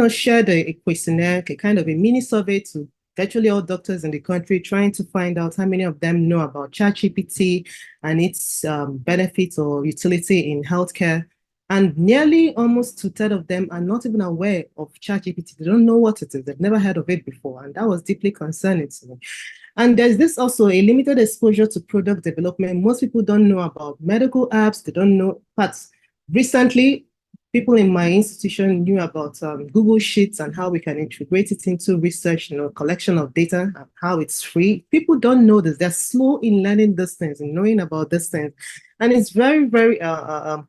shared a questionnaire, a kind of a mini survey to virtually all doctors in the country, trying to find out how many of them know about ChatGPT and its benefits or utility in healthcare. And nearly almost 2/3 of them are not even aware of ChatGPT. They don't know what it is. They've never heard of it before. And that was deeply concerning to me. And there's this also a limited exposure to product development. Most people don't know about medical apps. They don't know, but recently, people in my institution knew about Google Sheets and how we can integrate it into research, collection of data and how it's free. People don't know this. They're slow in learning these things and knowing about these things. And it's very, very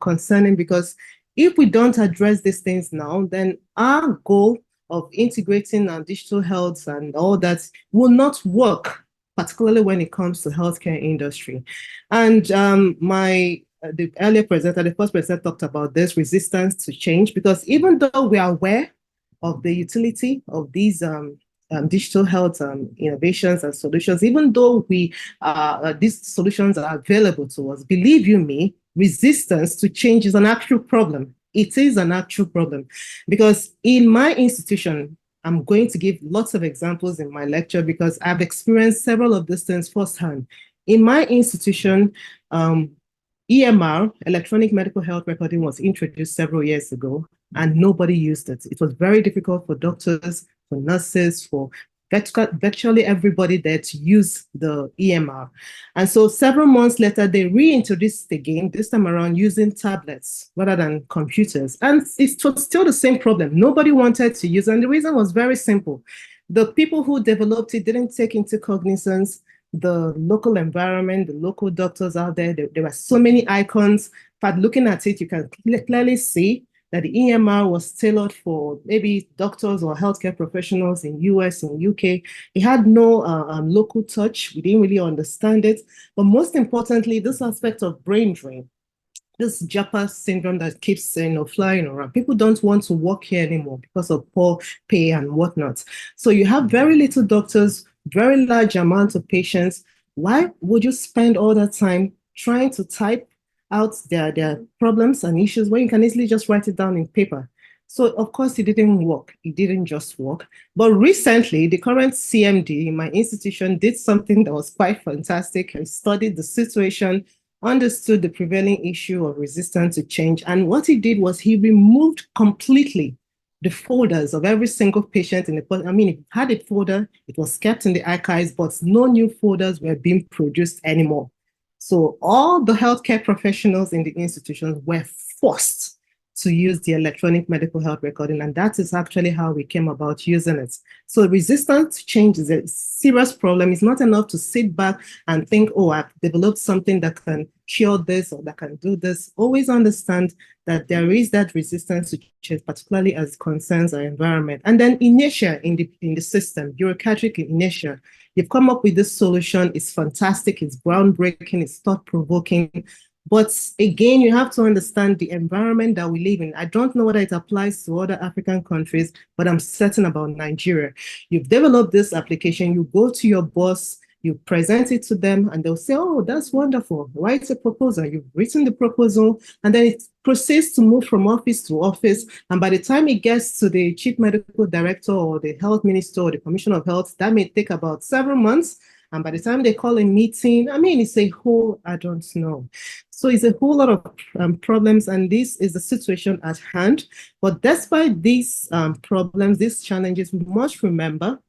concerning, because if we don't address these things now, then our goal of integrating digital health and all that will not work, particularly when it comes to healthcare industry. And the earlier presenter, the first presenter, talked about this resistance to change, because even though we are aware of the utility of these digital health innovations and solutions, even though these solutions are available to us, believe you me, resistance to change is an actual problem. It is an actual problem, because in my institution, I'm going to give lots of examples in my lecture because I've experienced several of these things firsthand. In my institution, EMR, electronic medical health recording, was introduced several years ago, and nobody used it. It was very difficult for doctors, for nurses, for virtually everybody there to use the EMR. And so several months later, they reintroduced it again, this time around using tablets rather than computers. And it was still the same problem. Nobody wanted to use it. And the reason was very simple. The people who developed it didn't take into cognizance the local environment, the local doctors out there. There were so many icons, but looking at it, you can clearly see that the EMR was tailored for maybe doctors or healthcare professionals in US and UK. It had no local touch. We didn't really understand it. But most importantly, this aspect of brain drain, this JAPA syndrome that keeps flying around. People don't want to work here anymore because of poor pay and whatnot. So you have very little doctors, very large amounts of patients. Why would you spend all that time trying to type out their problems and issues when you can easily just write it down in paper? So of course it didn't work. It didn't just work. But recently, the current CMD in my institution did something that was quite fantastic and studied the situation, understood the prevailing issue of resistance to change. And what he did was he removed completely the folders of every single patient in the, I mean, if you had a folder, it was kept in the archives, but no new folders were being produced anymore. So all the healthcare professionals in the institutions were forced to use the electronic medical health recording, and that is actually how we came about using it. So resistance to change is a serious problem. It's not enough to sit back and think, oh, I've developed something that can cure this or that can do this. Always understand that there is that resistance to change, particularly as concerns our environment. And then inertia in the system, bureaucratic inertia. You've come up with this solution. It's fantastic. It's groundbreaking. It's thought-provoking. But again, you have to understand the environment that we live in. I don't know whether it applies to other African countries, but I'm certain about Nigeria. You've developed this application, you go to your boss, you present it to them, and they'll say, oh, that's wonderful. Write a proposal. You've written the proposal, and then it proceeds to move from office to office. And by the time it gets to the chief medical director or the health minister or the commissioner of health, that may take about several months. And by the time they call a meeting, I mean, it's a whole, I don't know. So it's a whole lot of problems, and this is the situation at hand. But despite these problems, these challenges, we must remember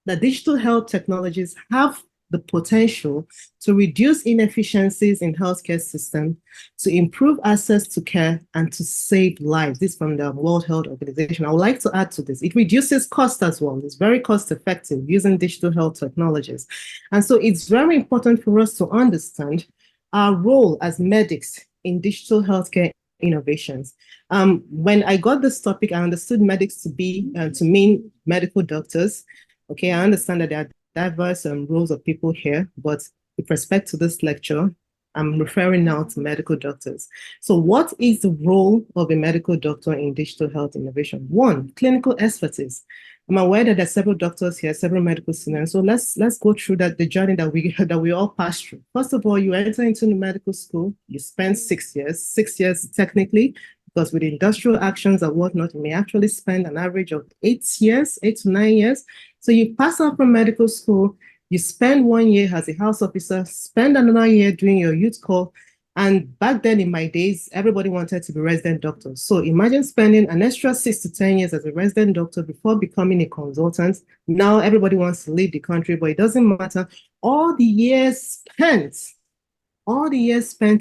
that digital health technologies have the potential to reduce inefficiencies in healthcare system, to improve access to care, and to save lives. This is from the World Health Organization. I would like to add to this. It reduces cost as well. It's very cost effective using digital health technologies. And so it's very important for us to understand our role as medics in digital healthcare innovations. When I got this topic, I understood medics to mean medical doctors. Okay, I understand that there are diverse roles of people here, but with respect to this lecture, I'm referring now to medical doctors. So what is the role of a medical doctor in digital health innovation? One, clinical expertise. I'm aware that there are several doctors here, several medical students. So let's go through the journey that we all pass through. First of all, you enter into the medical school, you spend 6 years technically, because with industrial actions and whatnot, you may actually spend an average of 8 to 9 years. So you pass out from medical school, you spend 1 year as a house officer, spend another year doing your youth corps. And back then in my days, everybody wanted to be resident doctors. So imagine spending an extra 6 to 10 years as a resident doctor before becoming a consultant. Now everybody wants to leave the country, but it doesn't matter. All the years spent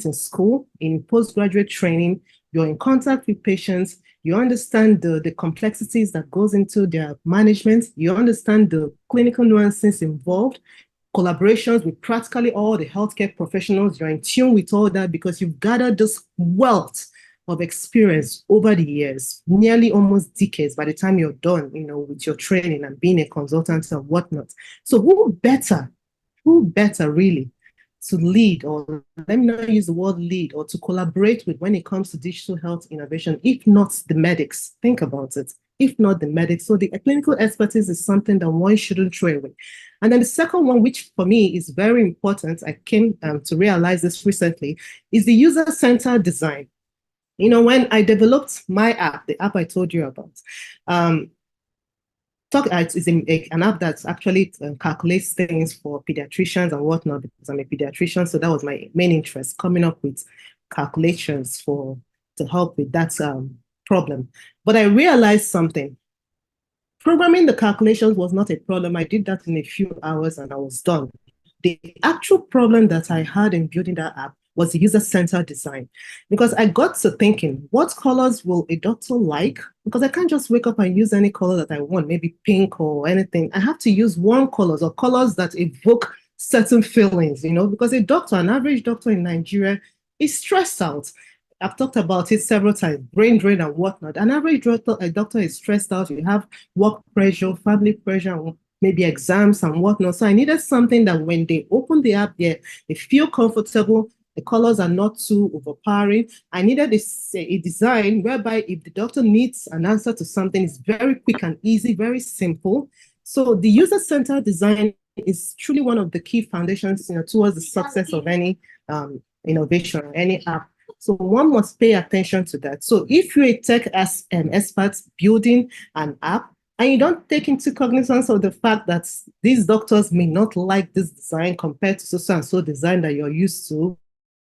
in school, in postgraduate training, you're in contact with patients, you understand the complexities that goes into their management, you understand the clinical nuances involved, collaborations with practically all the healthcare professionals, you're in tune with all that because you've gathered this wealth of experience over the years, nearly almost decades by the time you're done, with your training and being a consultant and whatnot. So who better really to lead, or let me not use the word lead, or to collaborate with when it comes to digital health innovation, if not the medics? Think about it. If not the medics. So the clinical expertise is something that one shouldn't throw away. And then the second one, which for me is very important, I came to realize this recently, is the user-centered design. When I developed my app, the app I told you about, is an app that actually calculates things for pediatricians and whatnot, because I'm a pediatrician. So that was my main interest, coming up with calculations to help with that problem. But I realized something. Programming the calculations was not a problem. I did that in a few hours and I was done. The actual problem that I had in building that app was the user-centered design. Because I got to thinking, what colors will a doctor like? Because I can't just wake up and use any color that I want, maybe pink or anything. I have to use warm colors or colors that evoke certain feelings, because an average doctor in Nigeria is stressed out. I've talked about it several times, brain drain and whatnot. An average doctor is stressed out. You have work pressure, family pressure, maybe exams and whatnot. So I needed something that when they open the app, they feel comfortable. The colors are not too overpowering. I needed a design whereby if the doctor needs an answer to something, it's very quick and easy, very simple. So the user-centered design is truly one of the key foundations towards the success of any innovation or any app. So one must pay attention to that. So if you're a tech expert building an app, and you don't take into cognizance of the fact that these doctors may not like this design compared to so and so design that you're used to,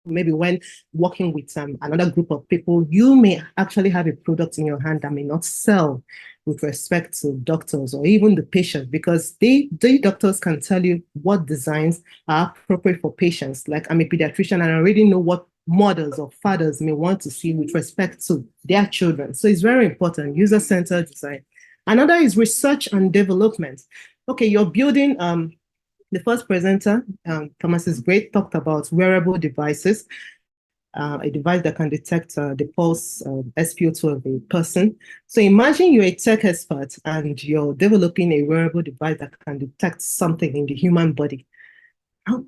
maybe when working with another group of people, you may actually have a product in your hand that may not sell with respect to doctors or even the patient, because the doctors can tell you what designs are appropriate for patients. Like, I'm a pediatrician and I already know what mothers or fathers may want to see with respect to their children. So it's very important, user-centered design. Another is research and development. Okay, you're building, the first presenter, Pharmacist Great, talked about wearable devices, a device that can detect the pulse SpO2 of a person. So imagine you're a tech expert and you're developing a wearable device that can detect something in the human body.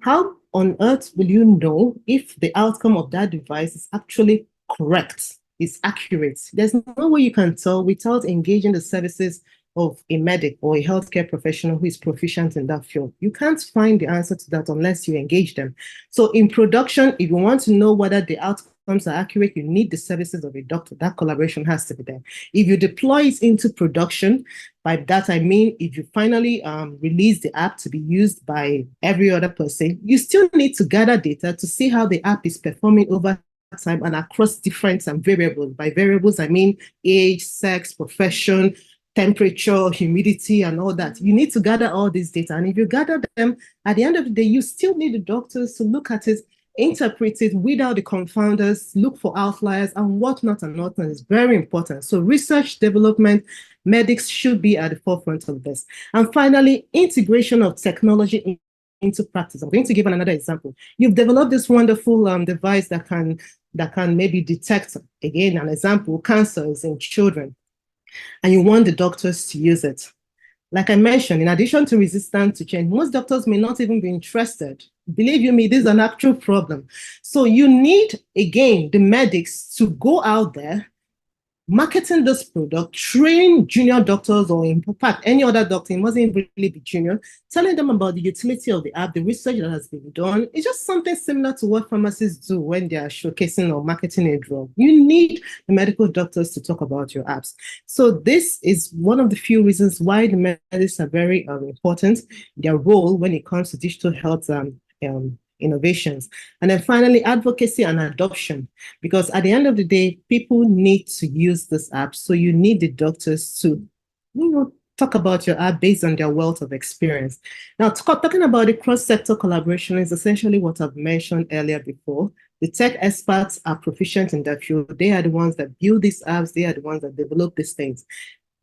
How on earth will you know if the outcome of that device is actually correct, is accurate? There's no way you can tell without engaging the services of a medic or a healthcare professional who is proficient in that field. You can't find the answer to that unless you engage them. So in production, if you want to know whether the outcomes are accurate, you need the services of a doctor. That collaboration has to be there. If you deploy it into production, by that I mean if you finally release the app to be used by every other person, you still need to gather data to see how the app is performing over time and across different variables. By variables, I mean age, sex, profession, temperature, humidity, and all that. You need to gather all these data. And if you gather them, at the end of the day, you still need the doctors to look at it, interpret it without the confounders, look for outliers and whatnot and whatnot. Is very important. So research, development, medics should be at the forefront of this. And finally, integration of technology into practice. I'm going to give another example. You've developed this wonderful device that can maybe detect, again, an example, cancers in children, and you want the doctors to use it. Like I mentioned, in addition to resistance to change, most doctors may not even be interested. Believe you me, this is an actual problem. So you need, again, the medics to go out there, marketing this product, train junior doctors, or in fact, any other doctor, it mustn't really be junior, telling them about the utility of the app, the research that has been done. It's just something similar to what pharmacists do when they are showcasing or marketing a drug. You need the medical doctors to talk about your apps. So this is one of the few reasons why the medics are very important, their role when it comes to digital health innovations. And then finally, advocacy and adoption, because at the end of the day, people need to use this app. So you need the doctors to, talk about your app based on their wealth of experience. Now, talking about the cross-sector collaboration is essentially what I've mentioned earlier before. The tech experts are proficient in their field. They are the ones that build these apps. They are the ones that develop these things.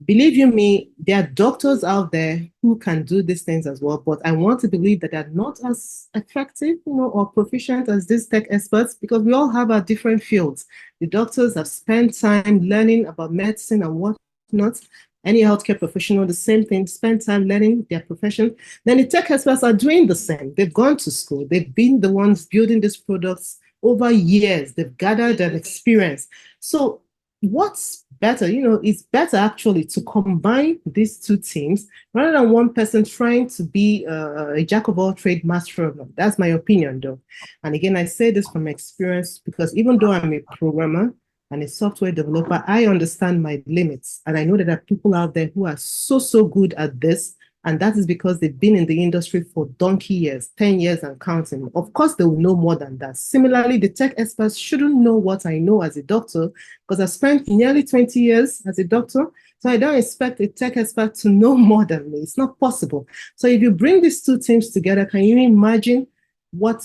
Believe you me, there are doctors out there who can do these things as well, but I want to believe that they're not as effective, or proficient as these tech experts, because we all have our different fields. The doctors have spent time learning about medicine and whatnot. Any healthcare professional, the same thing, spend time learning their profession. Then the tech experts are doing the same. They've gone to school. They've been the ones building these products over years. They've gathered an experience. So what's better, it's better actually to combine these two teams rather than one person trying to be a jack of all trades, master of none. That's my opinion, though. And again, I say this from experience because even though I'm a programmer and a software developer, I understand my limits. And I know that there are people out there who are so good at this. And that is because they've been in the industry for donkey years, 10 years and counting. Of course, they will know more than that. Similarly, the tech experts shouldn't know what I know as a doctor because I spent nearly 20 years as a doctor. So I don't expect a tech expert to know more than me. It's not possible. So if you bring these two teams together, can you imagine what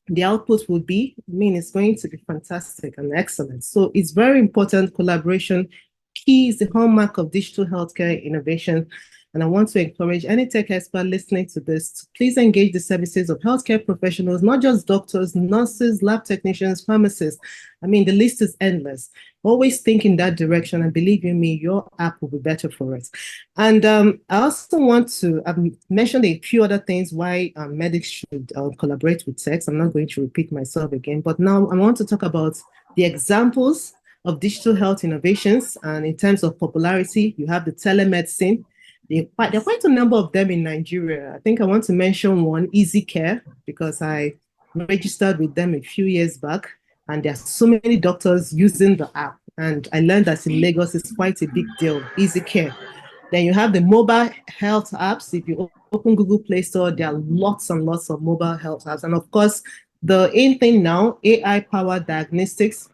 the output will be? I mean, it's going to be fantastic and excellent. So it's very important. Collaboration key is the hallmark of digital healthcare innovation. And I want to encourage any tech expert listening to this to please engage the services of healthcare professionals, not just doctors, nurses, lab technicians, pharmacists. I mean, the list is endless. Always think in that direction, and believe you me, your app will be better for it. And I also want to, I've mentioned a few other things why medics should collaborate with techs. I'm not going to repeat myself again, but now I want to talk about the examples of digital health innovations. And in terms of popularity, you have the telemedicine. There are quite a number of them in Nigeria. I think I want to mention one, Easy Care, because I registered with them a few years back, and there are so many doctors using the app. And I learned that in Lagos, it's quite a big deal, Easy Care. Then you have the mobile health apps. If you open Google Play Store, there are lots and lots of mobile health apps. And of course, the in thing now, AI-powered diagnostics.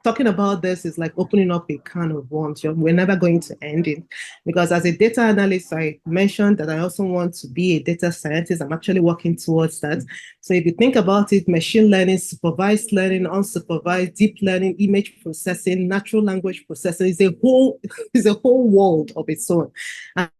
Talking about this is like opening up a can of worms. We're never going to end it, because as a data analyst, I mentioned that I also want to be a data scientist. I'm actually working towards that. So if you think about it, machine learning, supervised learning, unsupervised, deep learning, image processing, natural language processing is a whole world of its own. And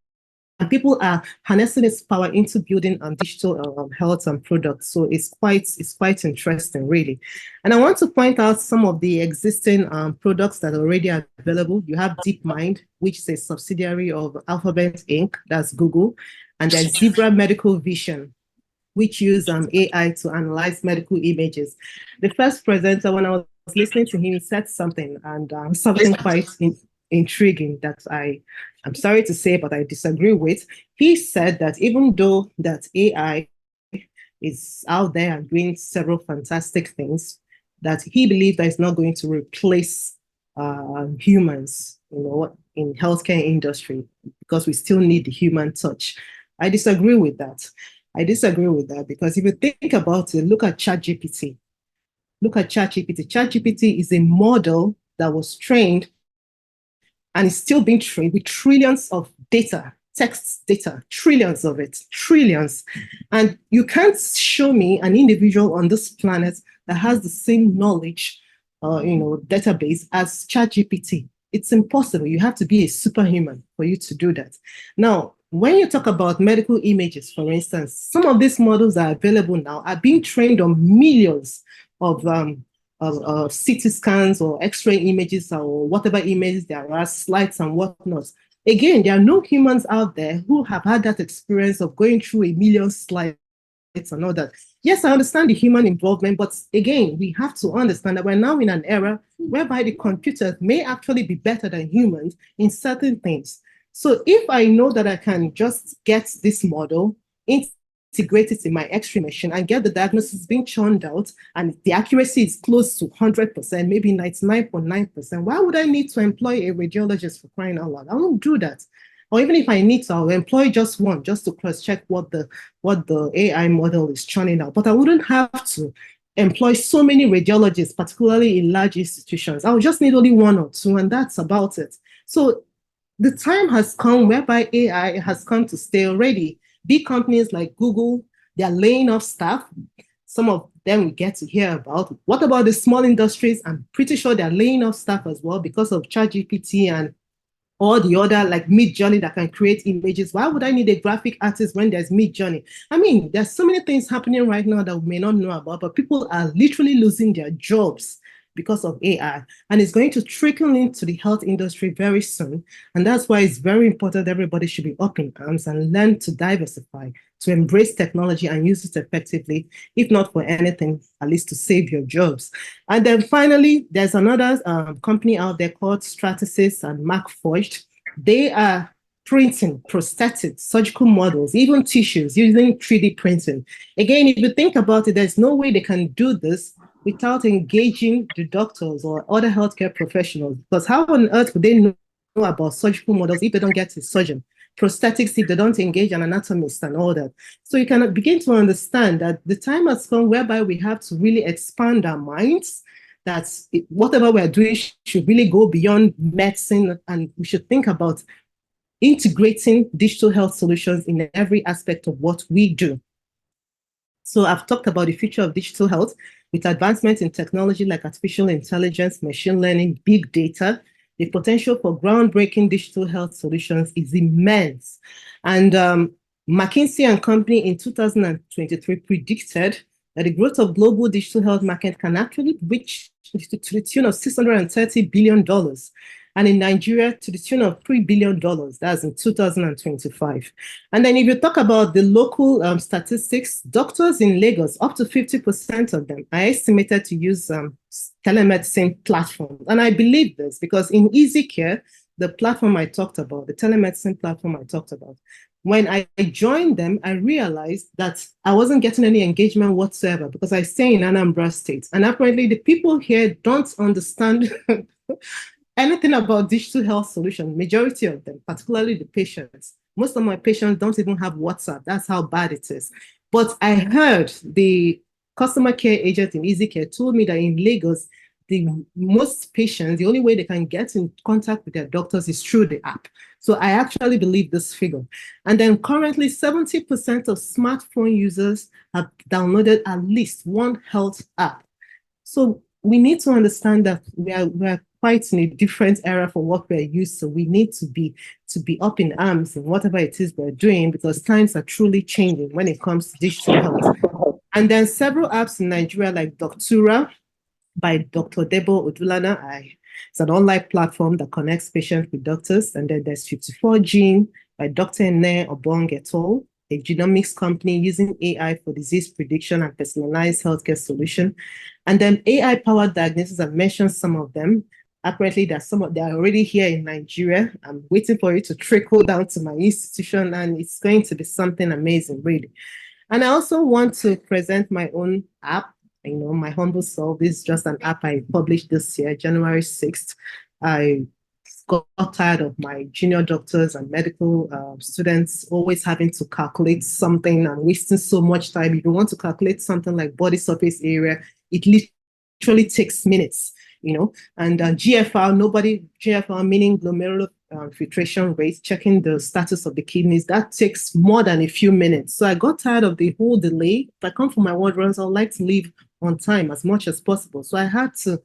people are harnessing its power into building digital health and products. So it's quite interesting, really. And I want to point out some of the existing products that are already available. You have DeepMind, which is a subsidiary of Alphabet Inc., that's Google. And there's Zebra Medical Vision, which use AI to analyze medical images. The first presenter, when I was listening to him, said something, and something quite intriguing that I'm sorry to say, but I disagree with. He said that even though that AI is out there and doing several fantastic things, that he believes that it's not going to replace humans, in healthcare industry, because we still need the human touch. I disagree with that. Because if you think about it, look at ChatGPT. ChatGPT is a model that was trained and it's still being trained with trillions of data, text data, trillions of it, trillions. And you can't show me an individual on this planet that has the same knowledge, database as ChatGPT. It's impossible. You have to be a superhuman for you to do that. Now, when you talk about medical images, for instance, some of these models are available now, are being trained on millions of CT scans or X-ray images or whatever images there are, slides and whatnot. Again, there are no humans out there who have had that experience of going through a million slides and all that. Yes, I understand the human involvement, but again, we have to understand that we're now in an era whereby the computers may actually be better than humans in certain things. So if I know that I can just get this model, integrate it in my X-ray machine and get the diagnosis being churned out, and the accuracy is close to 100%, maybe 99.9%, why would I need to employ a radiologist, for crying out loud? I won't do that. Or even if I need to, I'll employ just one, just to cross-check what the AI model is churning out. But I wouldn't have to employ so many radiologists, particularly in large institutions. I would just need only one or two, and that's about it. So the time has come whereby AI has come to stay already. Big companies like Google, they're laying off staff. Some of them we get to hear about. What about the small industries? I'm pretty sure they're laying off staff as well because of ChatGPT and all the other, like Midjourney, that can create images. Why would I need a graphic artist when there's Midjourney? I mean, there's so many things happening right now that we may not know about, but people are literally losing their jobs because of AI, and it's going to trickle into the health industry very soon. And that's why it's very important everybody should be up in arms and learn to diversify, to embrace technology and use it effectively, if not for anything, at least to save your jobs. And then finally, there's another company out there called Stratasys and Markforged. They are printing prosthetic surgical models, even tissues, using 3D printing. Again, if you think about it, there's no way they can do this without engaging the doctors or other healthcare professionals, because how on earth would they know about surgical models if they don't get a surgeon? Prosthetics if they don't engage an anatomist and all that. So you can begin to understand that the time has come whereby we have to really expand our minds, that whatever we're doing should really go beyond medicine, and we should think about integrating digital health solutions in every aspect of what we do. So I've talked about the future of digital health with advancements in technology like artificial intelligence, machine learning, big data. The potential for groundbreaking digital health solutions is immense. And McKinsey and Company in 2023 predicted that the growth of global digital health market can actually reach to the tune of $630 billion. And in Nigeria, to the tune of $3 billion. That's in 2025. And then if you talk about the local statistics, doctors in Lagos, up to 50% of them are estimated to use telemedicine platforms. And I believe this because in EasyCare, the platform I talked about, the telemedicine platform I talked about, when I joined them, I realized that I wasn't getting any engagement whatsoever because I stay in Anambra State. And apparently the people here don't understand anything about digital health solutions, majority of them, particularly the patients. Most of my patients don't even have WhatsApp. That's how bad it is. But I heard the customer care agent in EasyCare told me that in Lagos, most patients, the only way they can get in contact with their doctors is through the app. So I actually believe this figure. And then currently 70% of smartphone users have downloaded at least one health app. So we need to understand that we are quite in a different era for what we're used to. We need to be up in arms in whatever it is we're doing because times are truly changing when it comes to digital health. And then several apps in Nigeria like Doctura by Dr. Debo Odulana. It's an online platform that connects patients with doctors. And then there's 54Gene by Dr. Ene Obong et al., a genomics company using AI for disease prediction and personalized healthcare solution. And then AI-powered diagnosis, I've mentioned some of them. Apparently, they are already here in Nigeria. I'm waiting for it to trickle down to my institution, and it's going to be something amazing, really. And I also want to present my own app. My humble self. This is just an app I published this year, January 6th. I got tired of my junior doctors and medical students always having to calculate something and wasting so much time. If you want to calculate something like body surface area, it literally takes minutes. And GFR meaning glomerular filtration rate, checking the status of the kidneys, that takes more than a few minutes. So I got tired of the whole delay. If I come for my ward runs, I'd like to leave on time as much as possible. So I had to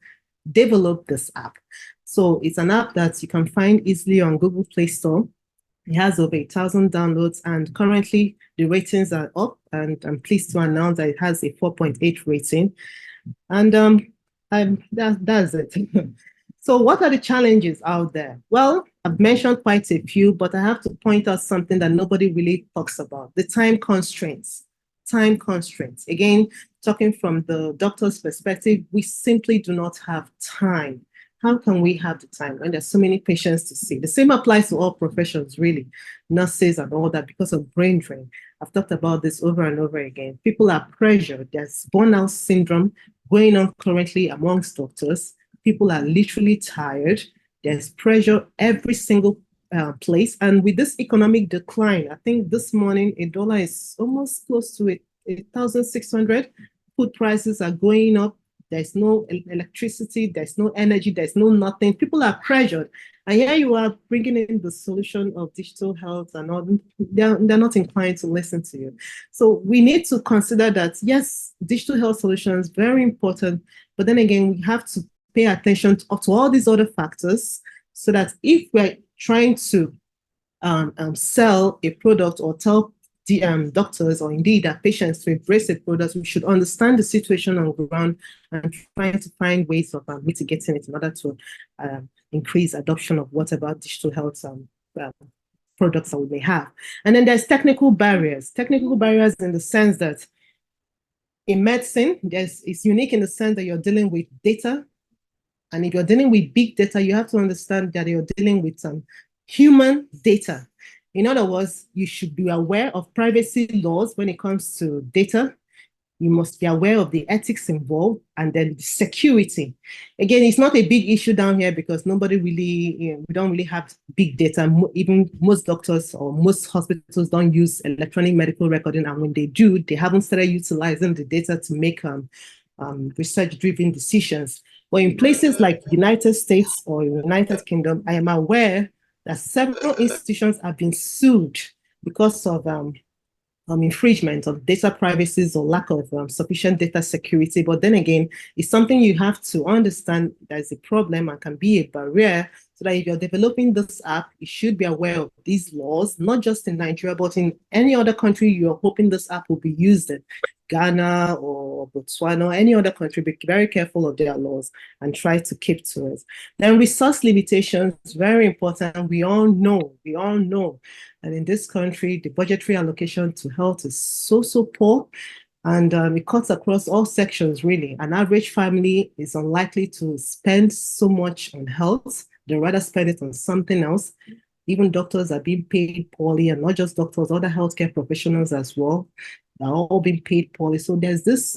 develop this app. So it's an app that you can find easily on Google Play Store. It has over 1,000 downloads, and currently the ratings are up, and I'm pleased to announce that it has a 4.8 rating. And that's it. So what are the challenges out there? Well, I've mentioned quite a few, but I have to point out something that nobody really talks about, the time constraints. time constraints. Again, talking from the doctor's perspective, we simply do not have time. How can we have the time when there's so many patients to see? The same applies to all professions, really, nurses and all that, because of brain drain. I've talked about this over and over again. People are pressured. There's burnout syndrome going on currently amongst doctors. People are literally tired. There's pressure every single place. And with this economic decline, I think this morning a dollar is almost close to 1,600. Food prices are going up. There's no electricity, there's no energy, there's no nothing. People are pressured. And here you are bringing in the solution of digital health and all. They're not inclined to listen to you. So we need to consider that, yes, digital health solutions, very important. But then again, we have to pay attention to all these other factors so that if we're trying to sell a product or tell the doctors or indeed our patients to embrace the product, we should understand the situation on the ground and trying to find ways of mitigating it in order to increase adoption of whatever digital health products that we may have. And then there's technical barriers. Technical barriers in the sense that in medicine, it's unique in the sense that you're dealing with data. And if you're dealing with big data, you have to understand that you're dealing with some human data. In other words, you should be aware of privacy laws when it comes to data. You must be aware of the ethics involved and then the security. Again, it's not a big issue down here because nobody really, we don't really have big data. Even most doctors or most hospitals don't use electronic medical recording. And when they do, they haven't started utilizing the data to make research-driven decisions. But in places like the United States or United Kingdom, I am aware that several institutions have been sued because of infringement of data privacy or lack of sufficient data security. But then again, it's something you have to understand there's a problem and can be a barrier, so that if you're developing this app, you should be aware of these laws, not just in Nigeria, but in any other country you're hoping this app will be used in. Ghana or Botswana, any other country, be very careful of their laws and try to keep to it. Then resource limitations, very important. We all know. And in this country, the budgetary allocation to health is so poor. And it cuts across all sections, really. An average family is unlikely to spend so much on health. They'd rather spend it on something else. Even doctors are being paid poorly, and not just doctors, other healthcare professionals as well. They're all being paid poorly. So there's this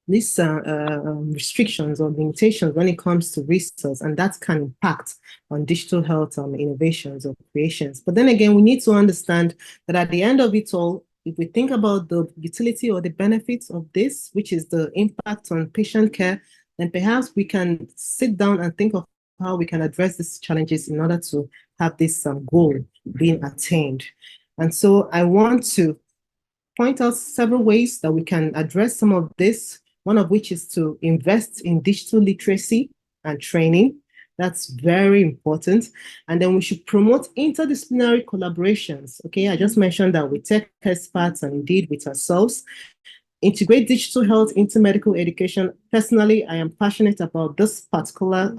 restrictions or limitations when it comes to research, and that can impact on digital health innovations or creations. But then again, we need to understand that at the end of it all, if we think about the utility or the benefits of this, which is the impact on patient care, then perhaps we can sit down and think of how we can address these challenges in order to have this goal being attained. And so I want to point out several ways that we can address some of this, one of which is to invest in digital literacy and training. That's very important. And then we should promote interdisciplinary collaborations. Okay, I just mentioned that with tech experts and indeed with ourselves. Integrate digital health into medical education. Personally, I am passionate about this particular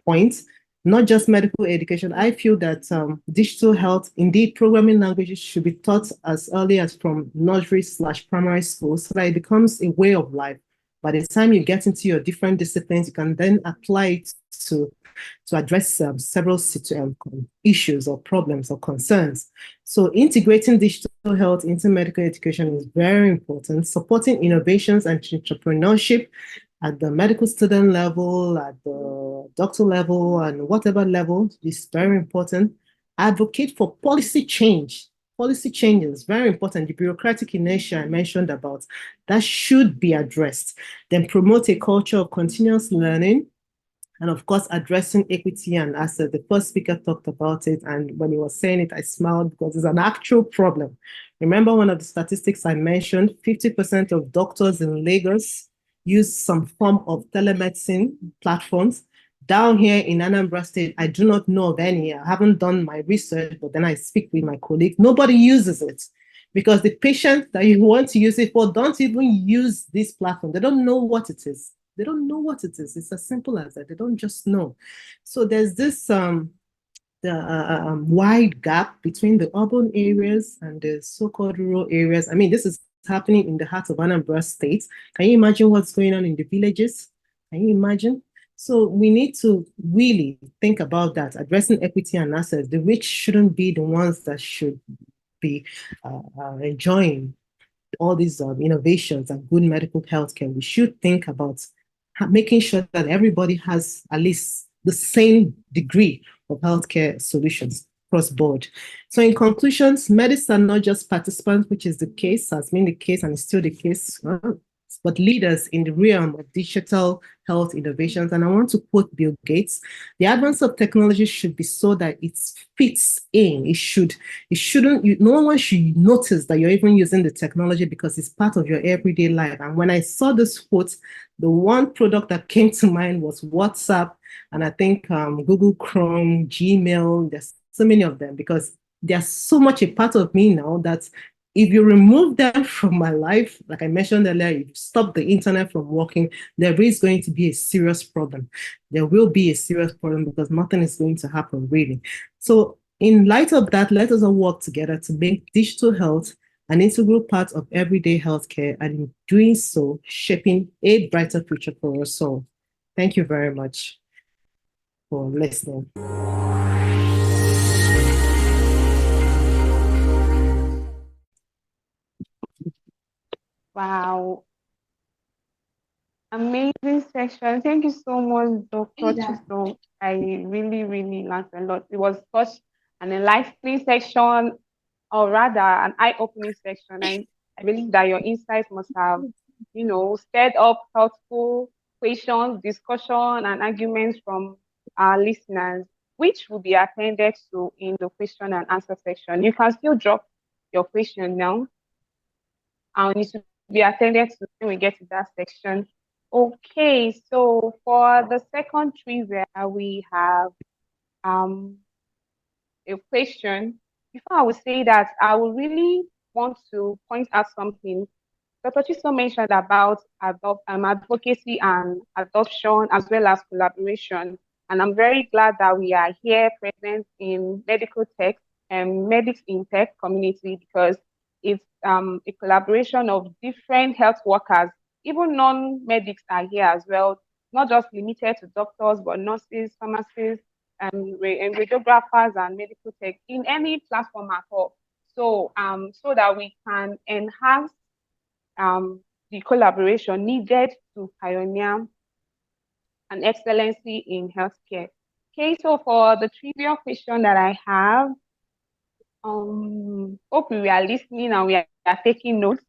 point, not just medical education. I feel that digital health, indeed, programming languages should be taught as early as from nursery/primary school, so that it becomes a way of life. By the time you get into your different disciplines, you can then apply it to address several issues or problems or concerns. So integrating digital health into medical education is very important. Supporting innovations and entrepreneurship at the medical student level, at the doctor level, and whatever level is very important. Advocate for policy change. Policy change is very important. The bureaucratic inertia I mentioned about, that should be addressed. Then promote a culture of continuous learning. And of course, addressing equity and access. The first speaker talked about it, and when he was saying it, I smiled because it's an actual problem. Remember one of the statistics I mentioned, 50% of doctors in Lagos use some form of telemedicine platforms. Down here in Anambra State, I do not know of any. I haven't done my research, but then I speak with my colleagues. Nobody uses it because the patient that you want to use it for don't even use this platform. They don't know what it is. They don't know what it is. It's as simple as that. They don't just know. So there's this wide gap between the urban areas and the so-called rural areas. I mean, this is happening in the heart of Anambra State. Can you imagine what's going on in the villages? Can you imagine? So we need to really think about that, addressing equity and access. The rich shouldn't be the ones that should be enjoying all these innovations and good medical health care. We should think about making sure that everybody has at least the same degree of healthcare solutions across board. So in conclusions, medics are not just participants, which is the case, has been the case and is still the case, but leaders in the realm of digital health innovations. And I want to quote Bill Gates: the advance of technology should be so that it fits in. No one should notice that you're even using the technology because it's part of your everyday life. And when I saw this quote, the one product that came to mind was WhatsApp, and I think Google Chrome, Gmail, there's so many of them, because they're so much a part of me now that if you remove them from my life, like I mentioned earlier, if you stop the internet from working, there is going to be a serious problem. There will be a serious problem because nothing is going to happen, really. So in light of that, let us all work together to make digital health an integral part of everyday healthcare, and in doing so, shaping a brighter future for us all. Thank you very much for listening. Wow. Amazing section. Thank you so much, Dr. Chisom. I really, really learned a lot. It was such an enlightening section, or rather an eye-opening section. I believe that your insights must have, stirred up thoughtful questions, discussion, and arguments from our listeners, which will be attended to in the question and answer section. You can still drop your question now, and it will be attended to when we get to that section. Okay, so for the second trivia, we have a question. Before I would say that, I would really want to point out something. Dr. Chisom mentioned about advocacy and adoption, as well as collaboration. And I'm very glad that we are here present in medical tech and medics in tech community, because it's a collaboration of different health workers. Even non-medics are here as well, not just limited to doctors, but nurses, pharmacists, and radiographers and medical tech in any platform at all. So, so that we can enhance the collaboration needed to pioneer an excellency in healthcare. Okay, so for the trivia question that I have, hope we are listening and we are taking notes.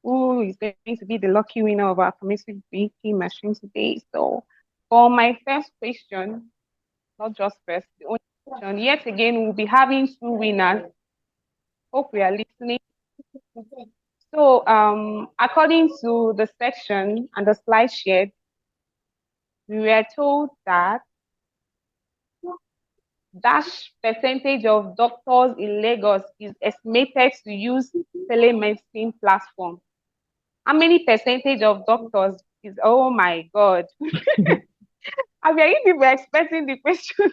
Who is going to be the lucky winner of our community baking machine today? So for my first question, not just first, the only question, yet again, we'll be having two winners. Hope we are listening. So according to the section and the slide shared, we were told that dash percentage of doctors in Lagos is estimated to use telemedicine platform. How many percentage of doctors is, oh my God. I mean, if you were expecting the question.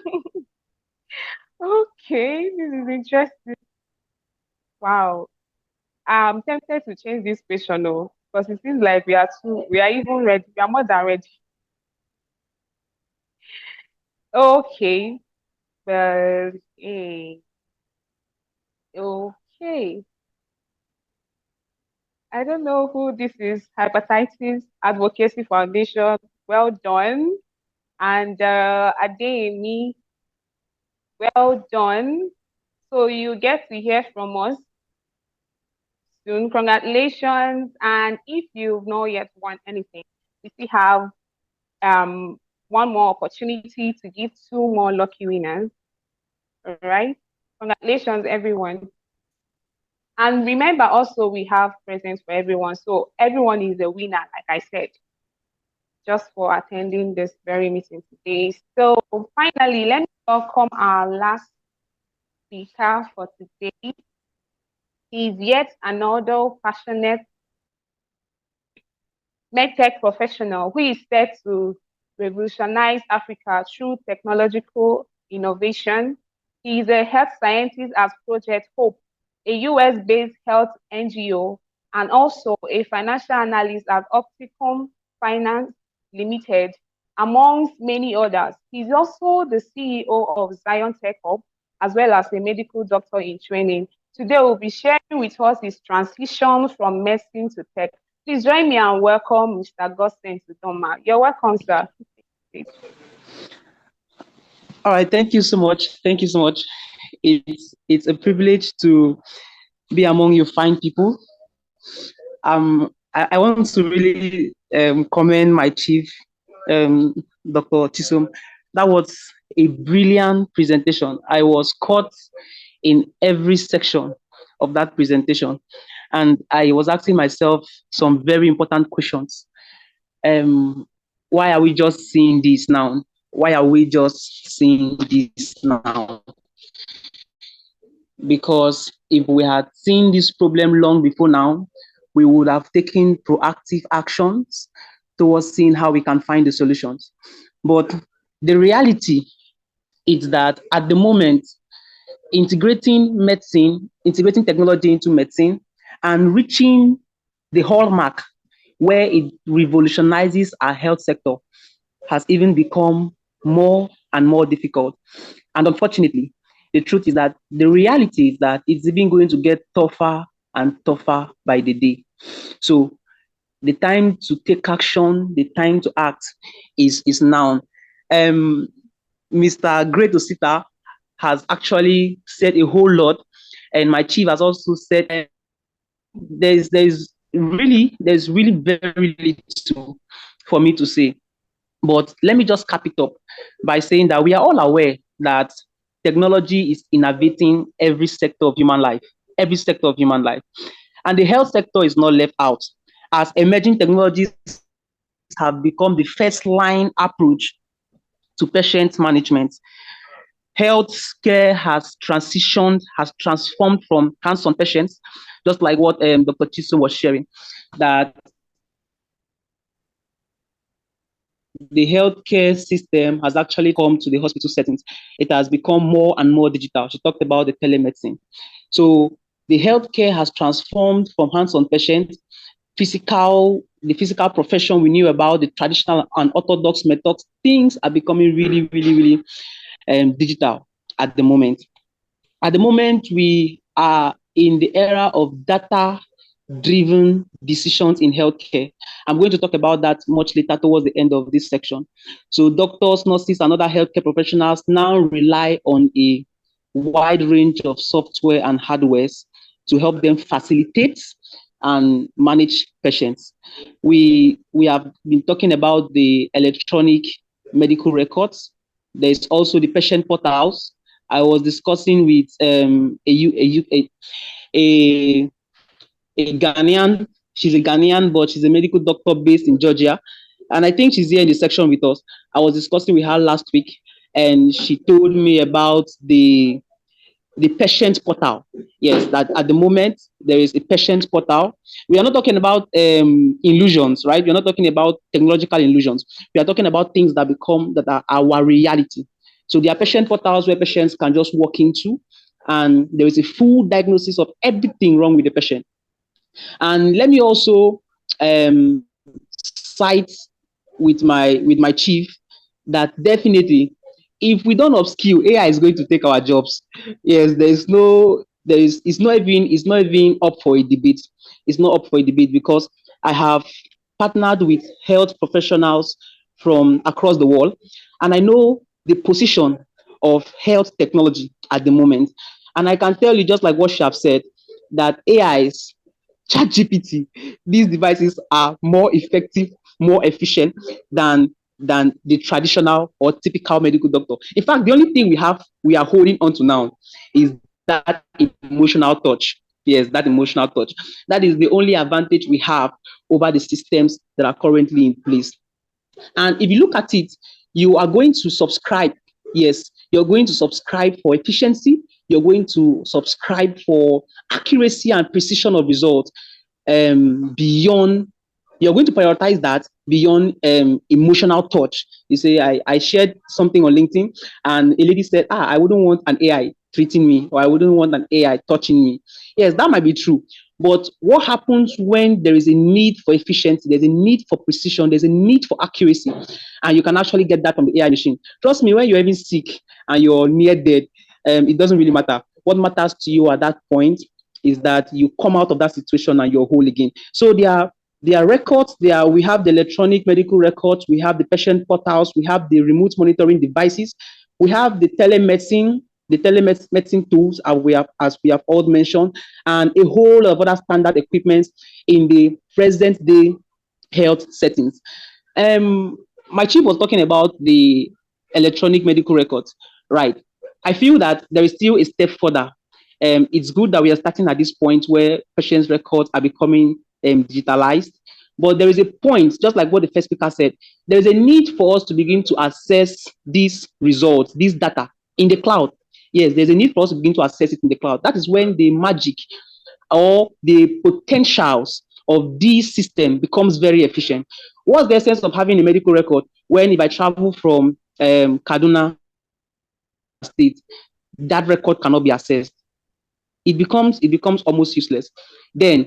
Okay, this is interesting. Wow. I'm tempted to change this question, though, because it seems like we are even ready. We are more than ready. Okay. But okay. I don't know who this is. Hepatitis Advocacy Foundation. Well done. And Adeyemi, well done. So you get to hear from us soon. Congratulations. And if you've not yet won anything, we still have one more opportunity to give two more lucky winners. All right. Congratulations, everyone. And remember also, we have presents for everyone. So everyone is a winner, like I said, just for attending this very meeting today. So finally, let me welcome our last speaker for today. He's yet another passionate medtech professional who is set to revolutionize Africa through technological innovation. He is a health scientist at Project Hope, a US-based health NGO, and also a financial analyst at Opticom Finance Limited, amongst many others. He's also the CEO of Zion Tech Hub, as well as a medical doctor in training. Today, we'll be sharing with us his transition from medicine to tech. Please join me and welcome Mr. Gosten Tudoma. You're welcome, sir. All right, thank you so much. Thank you so much. It's a privilege to be among you fine people. I want to really commend my chief, Dr. Chisom. That was a brilliant presentation. I was caught in every section of that presentation, and I was asking myself some very important questions. Why are we just seeing this now? Why are we just seeing this now? Because if we had seen this problem long before now, we would have taken proactive actions towards seeing how we can find the solutions. But the reality is that at the moment, integrating technology into medicine and reaching the hallmark where it revolutionizes our health sector has even become more and more difficult. And unfortunately, the truth is that the reality is that it's even going to get tougher and tougher by the day. So the time to take action, the time to act is now. Mr. Great Osita has actually said a whole lot, and my chief has also said there's really very little for me to say. But let me just cap it up by saying that we are all aware that technology is innovating every sector of human life, and the health sector is not left out, as emerging technologies have become the first line approach to patient management. Healthcare has transformed from hands-on patients, just like what Dr. Chisom was sharing, that the healthcare system has actually come to the hospital settings. It has become more and more digital. She talked about the telemedicine. So the healthcare has transformed from hands-on patients, the physical profession we knew about, the traditional and orthodox methods, things are becoming really digital at the moment. At the moment, we are in the era of data-driven decisions in healthcare. I'm going to talk about that much later towards the end of this section. So doctors, nurses, and other healthcare professionals now rely on a wide range of software and hardwares to help them facilitate and manage patients. We have been talking about the electronic medical records. There's also the patient portals. I was discussing with a Ghanaian. She's a Ghanaian, but she's a medical doctor based in Georgia. And I think she's here in the section with us. I was discussing with her last week, and she told me about the patient portal. Yes, that at the moment there is a patient portal. We are not talking about illusions, right? We are not talking about technological illusions. We are talking about things that are our reality. So there are patient portals where patients can just walk into, and there is a full diagnosis of everything wrong with the patient. And let me also cite with my chief that definitely, if we don't upskill, AI is going to take our jobs. Yes, it's not even up for a debate. It's not up for a debate because I have partnered with health professionals from across the world, and I know the position of health technology at the moment. And I can tell you, just like what she have said, that AIs, ChatGPT, these devices are more effective, more efficient than the traditional or typical medical doctor. In fact, the only thing we are holding on to now is that emotional touch. Yes, that emotional touch. That is the only advantage we have over the systems that are currently in place. And if you look at it, you are going to subscribe. Yes, you're going to subscribe for efficiency. You're going to subscribe for accuracy and precision of results. Beyond, you're going to prioritize that beyond emotional touch. You say, I shared something on LinkedIn, and a lady said, I wouldn't want an AI treating me, or I wouldn't want an AI touching me. Yes, that might be true. But what happens when there is a need for efficiency, there's a need for precision, there's a need for accuracy, and you can actually get that from the AI machine? Trust me, when you're even sick and you're near dead, it doesn't really matter. What matters to you at that point is that you come out of that situation and you're whole again. So there are records. We have the electronic medical records. We have the patient portals. We have the remote monitoring devices. We have the telemedicine tools, as we have all mentioned, and a whole lot of other standard equipment in the present day health settings. My chief was talking about the electronic medical records, right? I feel that there is still a step further. It's good that we are starting at this point where patients' records are becoming digitalized. But there is a point, just like what the first speaker said, there is a need for us to begin to assess these results, this data in the cloud. Yes, there's a need for us to begin to assess it in the cloud. That is when the magic or the potentials of this system becomes very efficient. What's the essence of having a medical record when if I travel from Kaduna State, that record cannot be accessed? It becomes almost useless. Then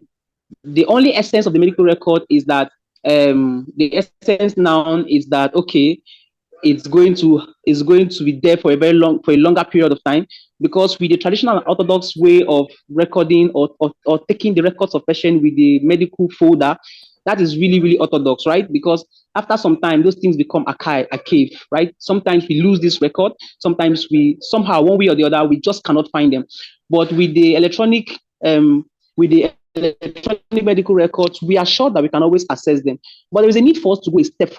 the only essence of the medical record is that the essence now is that, okay, it's going to be there for a longer period of time, because with the traditional and orthodox way of recording or taking the records of patient with the medical folder, that is really, really orthodox, right? Because after some time, those things become archaic, right? Sometimes we lose this record. Sometimes we somehow, one way or the other, we just cannot find them. But with the electronic medical records, we are sure that we can always access them. But there is a need for us to go a step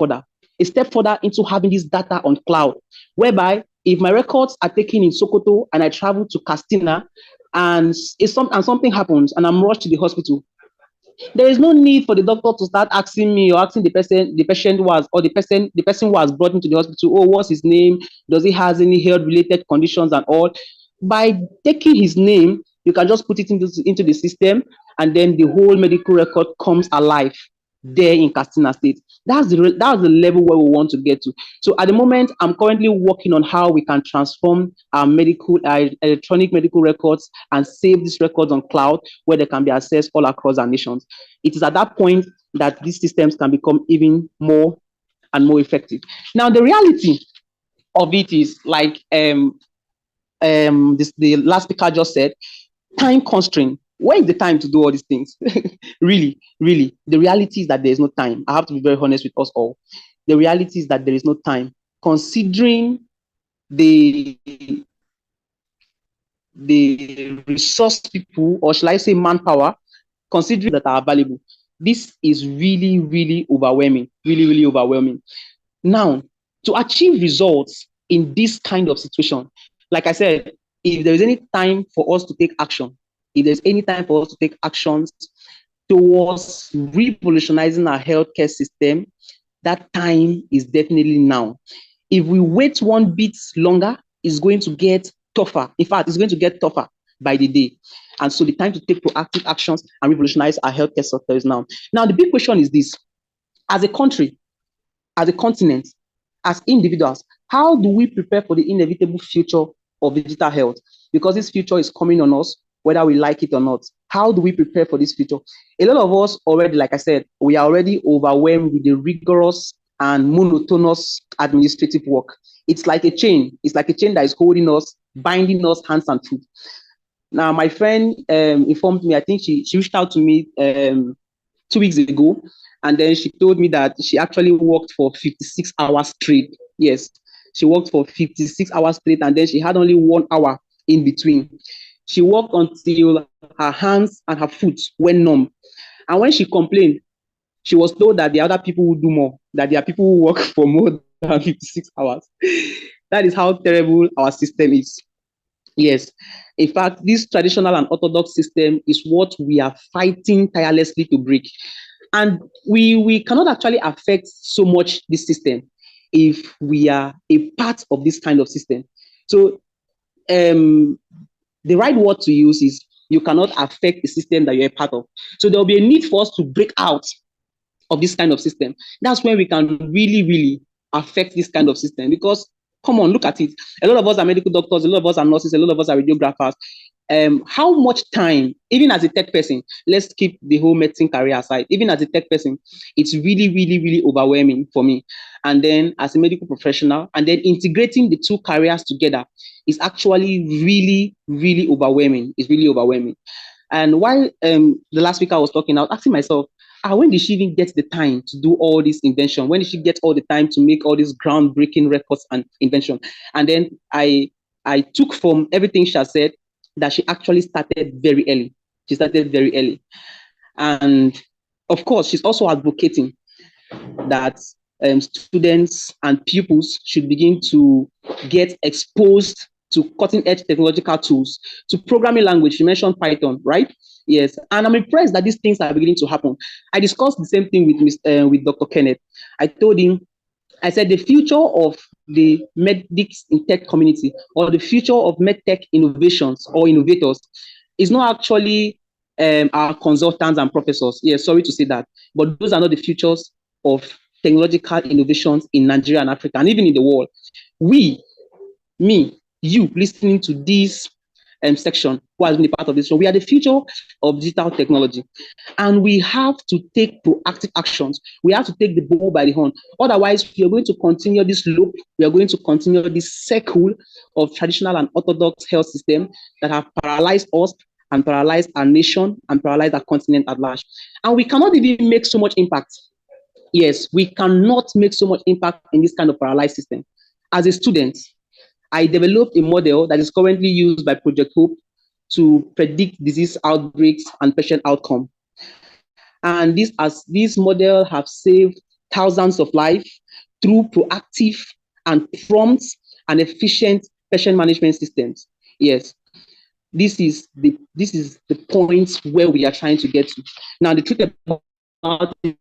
further into having this data on cloud, whereby if my records are taken in Sokoto and I travel to Castina and something happens and I'm rushed to the hospital, there is no need for the doctor to start asking me or asking the person who has brought him to the hospital, oh, what's his name? Does he has any health related conditions and all? By taking his name, you can just put it into the system, and then the whole medical record comes alive there in Castina State. That's the level where we want to get to. So at the moment, I'm currently working on how we can transform our electronic medical records and save these records on cloud where they can be accessed all across our nations. It is at that point that these systems can become even more and more effective. Now, the reality of it is, like the last speaker just said, time constraint. Where is the time to do all these things? Really, the reality is that there is no time. I have to be very honest with us all. The reality is that there is no time. Considering the resource people, or shall I say manpower, considering that are available, this is really, really overwhelming. Really overwhelming. Now, to achieve results in this kind of situation, like I said, if there is any time for us to take action, if there's any time for us to take actions towards revolutionizing our healthcare system, that time is definitely now. If we wait one bit longer, it's going to get tougher. In fact, it's going to get tougher by the day. And so the time to take proactive actions and revolutionize our healthcare sector is now. Now, the big question is this: as a country, as a continent, as individuals, how do we prepare for the inevitable future of digital health? Because this future is coming on us, whether we like it or not. How do we prepare for this future? A lot of us already, like I said, we are already overwhelmed with the rigorous and monotonous administrative work. It's like a chain. It's like a chain that is holding us, binding us hands and feet. Now, my friend informed me, I think she reached out to me 2 weeks ago, and then she told me that she actually worked for 56 hours straight. Yes, she worked for 56 hours straight, and then she had only 1 hour in between. She worked until her hands and her foot went numb. And when she complained, she was told that the other people would do more, that there are people who work for more than 56 hours. That is how terrible our system is. Yes. In fact, this traditional and orthodox system is what we are fighting tirelessly to break. And we cannot actually affect so much this system if we are a part of this kind of system. So the right word to use is you cannot affect the system that you're a part of. So there will be a need for us to break out of this kind of system. That's when we can really affect this kind of system, because Come on, look at it. A lot of us are medical doctors, a lot of us are nurses, a lot of us are radiographers. How much time, even as a tech person, let's keep the whole medicine career aside, even as a tech person, it's really, really, really overwhelming for me. And then as a medical professional, and then integrating the two careers together is actually really, really overwhelming. It's really overwhelming. And while the last speaker was talking, I was asking myself, when did she even get the time to do all this invention? When did she get all the time to make all these groundbreaking records and invention? And then I took from everything she has said that she actually started very early. She started very early. And of course, she's also advocating that students and pupils should begin to get exposed to cutting-edge technological tools, to programming language. You mentioned Python, right? Yes, and I'm impressed that these things are beginning to happen. I discussed the same thing with Dr. Kenneth. I told him, I said the future of the medics in tech community, or the future of medtech innovations or innovators, is not actually our consultants and professors. Yes, sorry to say that, but those are not the futures of technological innovations in Nigeria and Africa, and even in the world. We, me, you listening to this section who has been a part of this. So we are the future of digital technology, and we have to take proactive actions. We have to take the bull by the horn. Otherwise, we are going to continue this loop. We are going to continue this cycle of traditional and orthodox health system that have paralyzed us and paralyzed our nation and paralyzed our continent at large. And we cannot even make so much impact. Yes, we cannot make so much impact in this kind of paralyzed system. As a student, I developed a model that is currently used by Project Hope to predict disease outbreaks and patient outcome. And this model have saved thousands of lives through proactive and prompt and efficient patient management systems. Yes, this is the point where we are trying to get to. Now, the truth about it,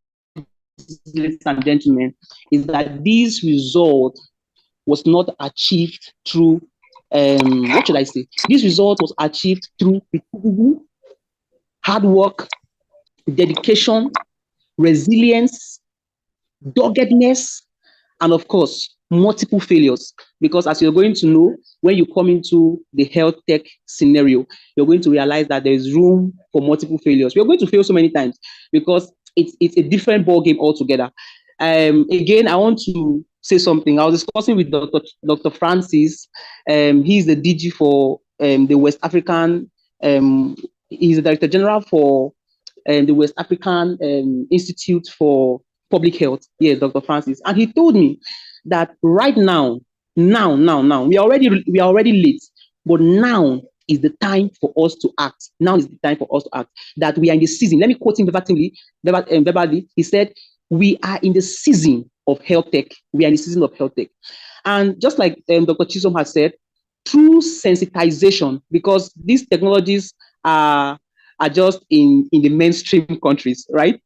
ladies and gentlemen, is that this result was not achieved through, what should I say? This result was achieved through hard work, dedication, resilience, doggedness, and of course, multiple failures. Because as you're going to know, when you come into the health tech scenario, you're going to realize that there is room for multiple failures. We're going to fail so many times because it's a different ball game altogether. Again, I want to say something. I was discussing with Dr. Francis. He's the DG for the West African. He's the Director General for the West African Institute for Public Health. Yes, Dr. Francis, and he told me that right now, we are already late, but now is the time for us to act. Now is the time for us to act. That we are in the season. Let me quote him verbally. He said, "We are in the season of health tech. We are in the season of health tech." And just like Dr. Chisom has said, through sensitization, because these technologies are just in the mainstream countries, right?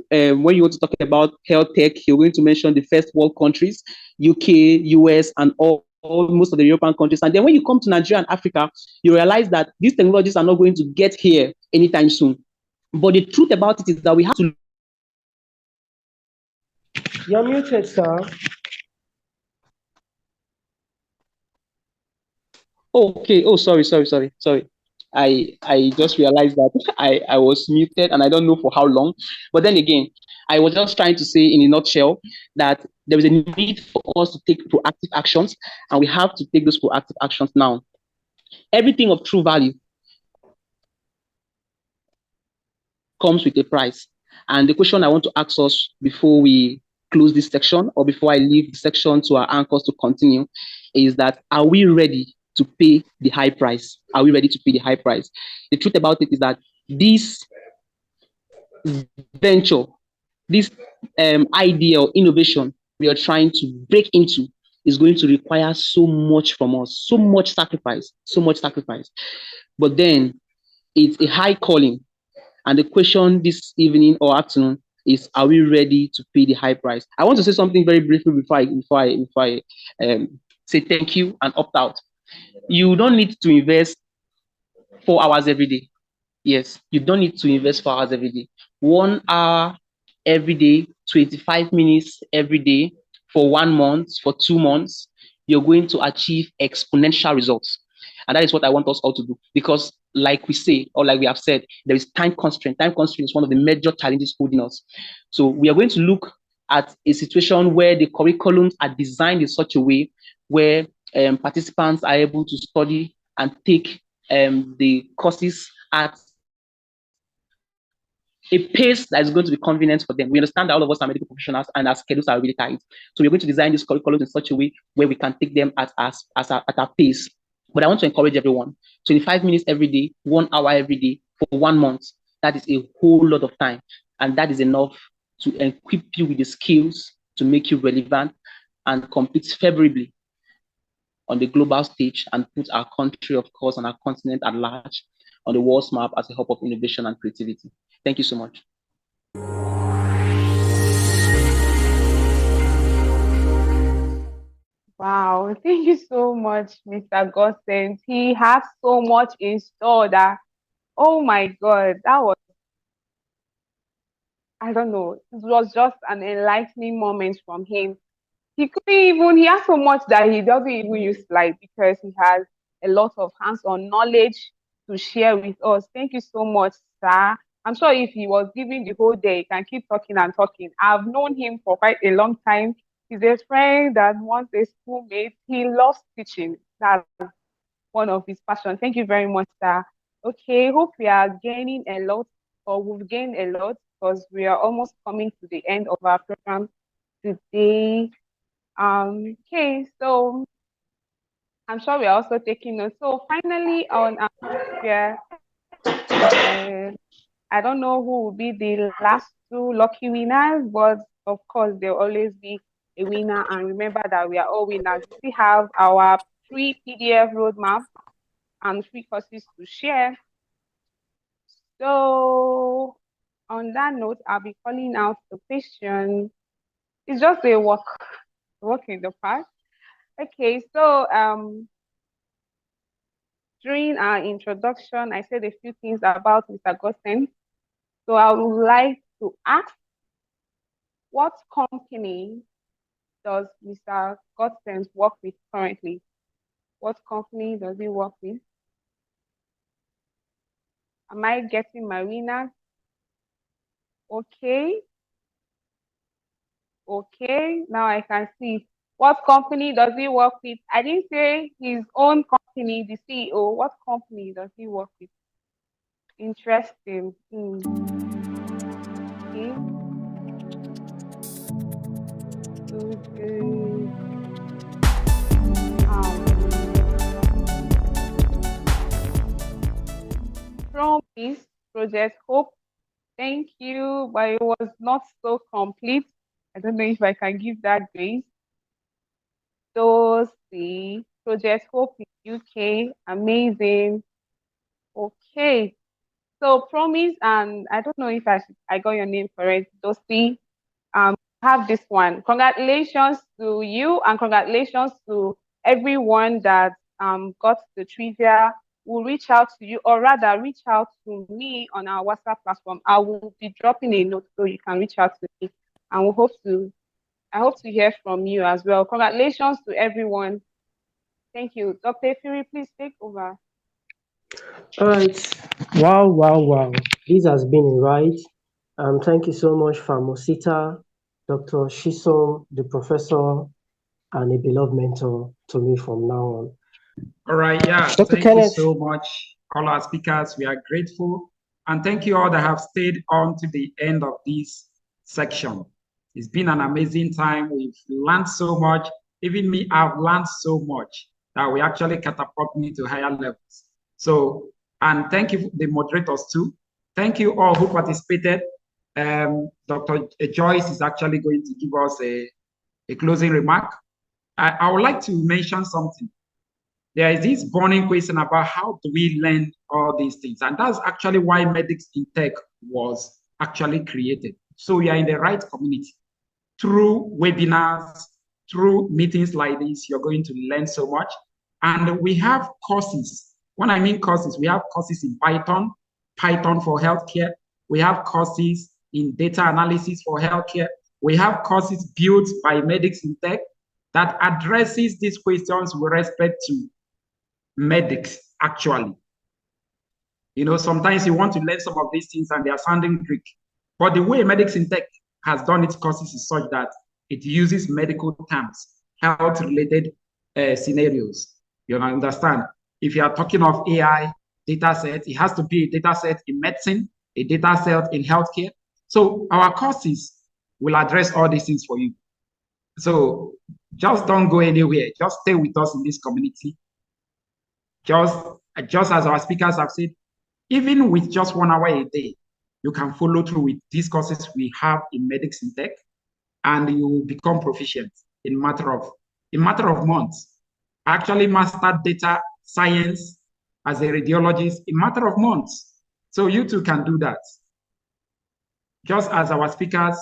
When you want to talk about health tech, you're going to mention the first world countries, UK, US, and all most of the European countries. And then when you come to Nigeria and Africa, you realize that these technologies are not going to get here anytime soon. But the truth about it is that we have to. You're muted, sir. Okay. Oh, sorry. I just realized that I was muted, and I don't know for how long. But then again, I was just trying to say in a nutshell that there is a need for us to take proactive actions, and we have to take those proactive actions now. Everything of true value comes with a price. And the question I want to ask us before we close this section, or before I leave the section to our anchors to continue, is that are we ready to pay the high price? Are we ready to pay the high price? The truth about it is that this venture, this idea or innovation we are trying to break into is going to require so much from us, so much sacrifice. But then it's a high calling. And the question this evening or afternoon is, are we ready to pay the high price? I want to say something very briefly before I say thank you and opt out. You don't need to invest 4 hours every day. Yes, you don't need to invest 4 hours every day. 1 hour every day, 25 minutes every day for 1 month, for 2 months. you're going to achieve exponential results. And that is what I want us all to do. Because like we say, or like we have said, there is time constraint. Time constraint is one of the major challenges holding us. So we are going to look at a situation where the curriculums are designed in such a way where participants are able to study and take the courses at a pace that is going to be convenient for them. We understand that all of us are medical professionals and our schedules are really tight. So we're going to design these curriculums in such a way where we can take them at our pace. But I want to encourage everyone, 25 minutes every day, 1 hour every day for 1 month. That is a whole lot of time. And that is enough to equip you with the skills to make you relevant and compete favorably on the global stage and put our country, of course, and our continent at large on the world's map as a hub of innovation and creativity. Thank you so much. Wow, thank you so much, Mr. Gossens. He has so much in store that, oh my God, that was, I don't know, it was just an enlightening moment from him. He has so much that he doesn't even use slides because he has a lot of hands-on knowledge to share with us. Thank you so much, sir. I'm sure if he was given the whole day, he can keep talking and talking. I've known him for quite a long time. He's a friend that wants a schoolmate. He loves teaching. That's one of his passions. Thank you very much, sir. Okay, hope we are gaining a lot, or we've gained a lot, because we are almost coming to the end of our program today. Okay, so I'm sure we're also taking notes. So finally on I don't know who will be the last 2 lucky winners, but of course there'll always be a winner. And remember that we are all winners. We have our free PDF roadmap and free courses to share. So on that note, I'll be calling out the question. It's just a walk in the park. Okay, so during our introduction, I said a few things about Mr. Gossens. So I would like to ask, what company does Mr. Gossens work with currently? What company does he work with? Am I getting my winners? Okay. Okay, now I can see. What company does he work with? I didn't say his own company, the CEO. What company does he work with? Interesting. Okay. Okay. Promise, Project Hope. Thank you, but it was not so complete. I don't know if I can give that grace. So see, Project Hope in UK, amazing. Okay, so Promise, and I don't know if I got your name correct, Dosti. Have this one. Congratulations to you, and congratulations to everyone that got the trivia. We'll reach out to you, or rather reach out to me on our WhatsApp platform. I will be dropping a note so you can reach out to me, and I hope to hear from you as well. Congratulations to everyone. Thank you. Dr. Fury, please take over. All right. Wow. This has been a ride. Thank you so much, Famosita, Dr. Chisom, the professor, and a beloved mentor to me from now on. All right, yeah. Dr. Thank Kenneth. you so much, all our speakers. We are grateful. And thank you all that have stayed on to the end of this section. It's been an amazing time. We've learned so much. Even me, I've learned so much that we actually catapult me to higher levels. So, and thank you, the moderators too. Thank you all who participated. Dr. Joyce is actually going to give us a closing remark. I would like to mention something. There is this burning question about how do we learn all these things? And that's actually why Medics in Tech was actually created. So we are in the right community. Through webinars, through meetings like this, you're going to learn so much. And we have courses. When I mean courses, we have courses in Python for healthcare. We have courses in data analysis for healthcare. We have courses built by Medics in Tech that addresses these questions with respect to medics, actually. You know, sometimes you want to learn some of these things and they are sounding Greek. But the way Medics in Tech has done its courses is such that it uses medical terms, health-related scenarios. You understand? If you are talking of AI data set, it has to be a data set in medicine, a data set in healthcare. So our courses will address all these things for you. So just don't go anywhere. Just stay with us in this community. Just as our speakers have said, even with just 1 hour a day, you can follow through with these courses we have in Medics in Tech, and you will become proficient in matter of months. I actually mastered data science as a radiologist in matter of months. So you too can do that. Just as our speakers,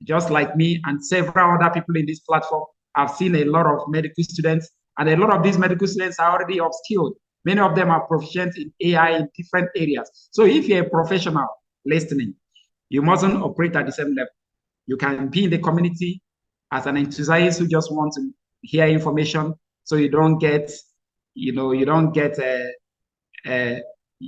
just like me and several other people in this platform, I've seen a lot of medical students, and a lot of these medical students are already upskilled. Many of them are proficient in AI in different areas. So if you're a professional listening, you mustn't operate at the same level. You can be in the community as an enthusiast who just wants to hear information, so you don't get, you don't get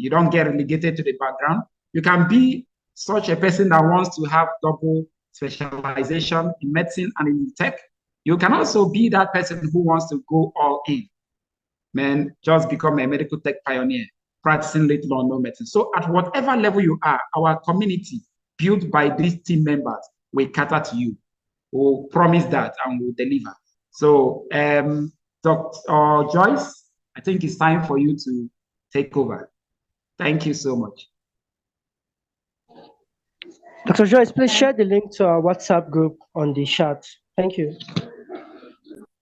relegated to the background. You can be such a person that wants to have double specialization in medicine and in tech. You can also be that person who wants to go all in. Man, just become a medical tech pioneer, practicing little or no medicine. So at whatever level you are, our community built by these team members will cater to you. We'll promise that and we'll deliver. So Dr. Joyce, I think it's time for you to take over. Thank you so much. Dr. Joyce, please share the link to our WhatsApp group on the chat. Thank you.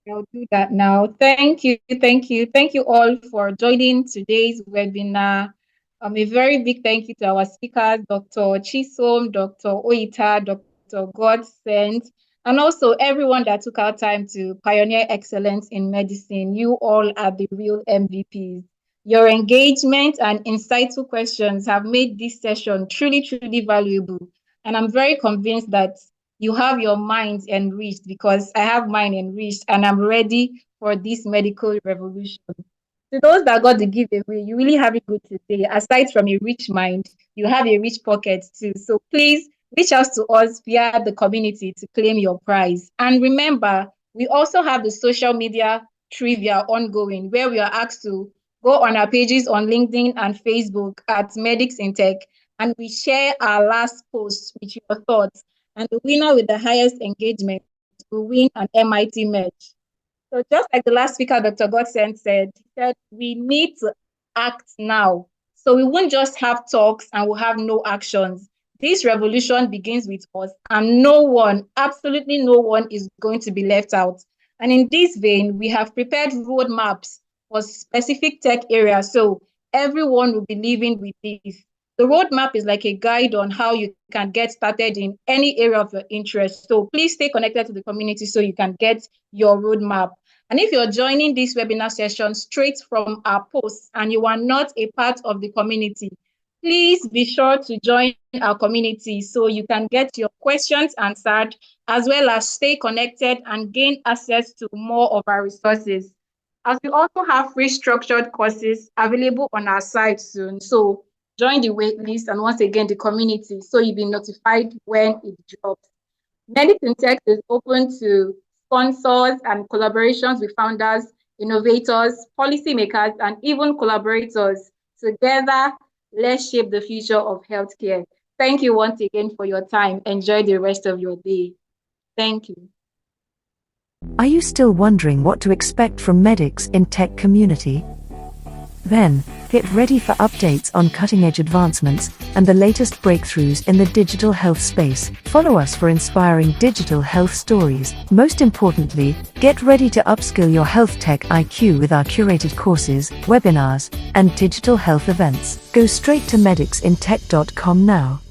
I'll do that now. Thank you all for joining today's webinar. A very big thank you to our speakers, Dr. Chisom, Dr. Oita, Dr. Godsend, and also everyone that took our time to pioneer excellence in medicine. You all are the real MVPs. Your engagement and insightful questions have made this session truly, truly valuable. And I'm very convinced that you have your minds enriched, because I have mine enriched and I'm ready for this medical revolution. To those that got the giveaway, you really have it good today. Aside from a rich mind, you have a rich pocket too. So please reach out to us via the community to claim your prize. And remember, we also have the social media trivia ongoing, where we are asked to go on our pages on LinkedIn and Facebook at Medics in Tech, and we share our last post with your thoughts. And the winner with the highest engagement will win an MIT merch. So just like the last speaker, Dr. Godsend said, he said, we need to act now. So we won't just have talks and we'll have no actions. This revolution begins with us, and no one, absolutely no one, is going to be left out. And in this vein, we have prepared roadmaps for specific tech areas, so everyone will be living with this. The roadmap is like a guide on how you can get started in any area of your interest. So please stay connected to the community so you can get your roadmap. And if you're joining this webinar session straight from our posts and you are not a part of the community, please be sure to join our community so you can get your questions answered, as well as stay connected and gain access to more of our resources. As we also have free structured courses available on our site soon. So join the wait list and once again the community so you'll be notified when it drops. Medics in Tech is open to sponsors and collaborations with founders, innovators, policymakers, and even collaborators. Together, let's shape the future of healthcare. Thank you once again for your time. Enjoy the rest of your day. Thank you. Are you still wondering what to expect from Medics in Tech community? Then, get ready for updates on cutting-edge advancements and the latest breakthroughs in the digital health space. Follow us for inspiring digital health stories. Most importantly, get ready to upskill your health tech IQ with our curated courses, webinars, and digital health events. Go straight to medicsintech.com now.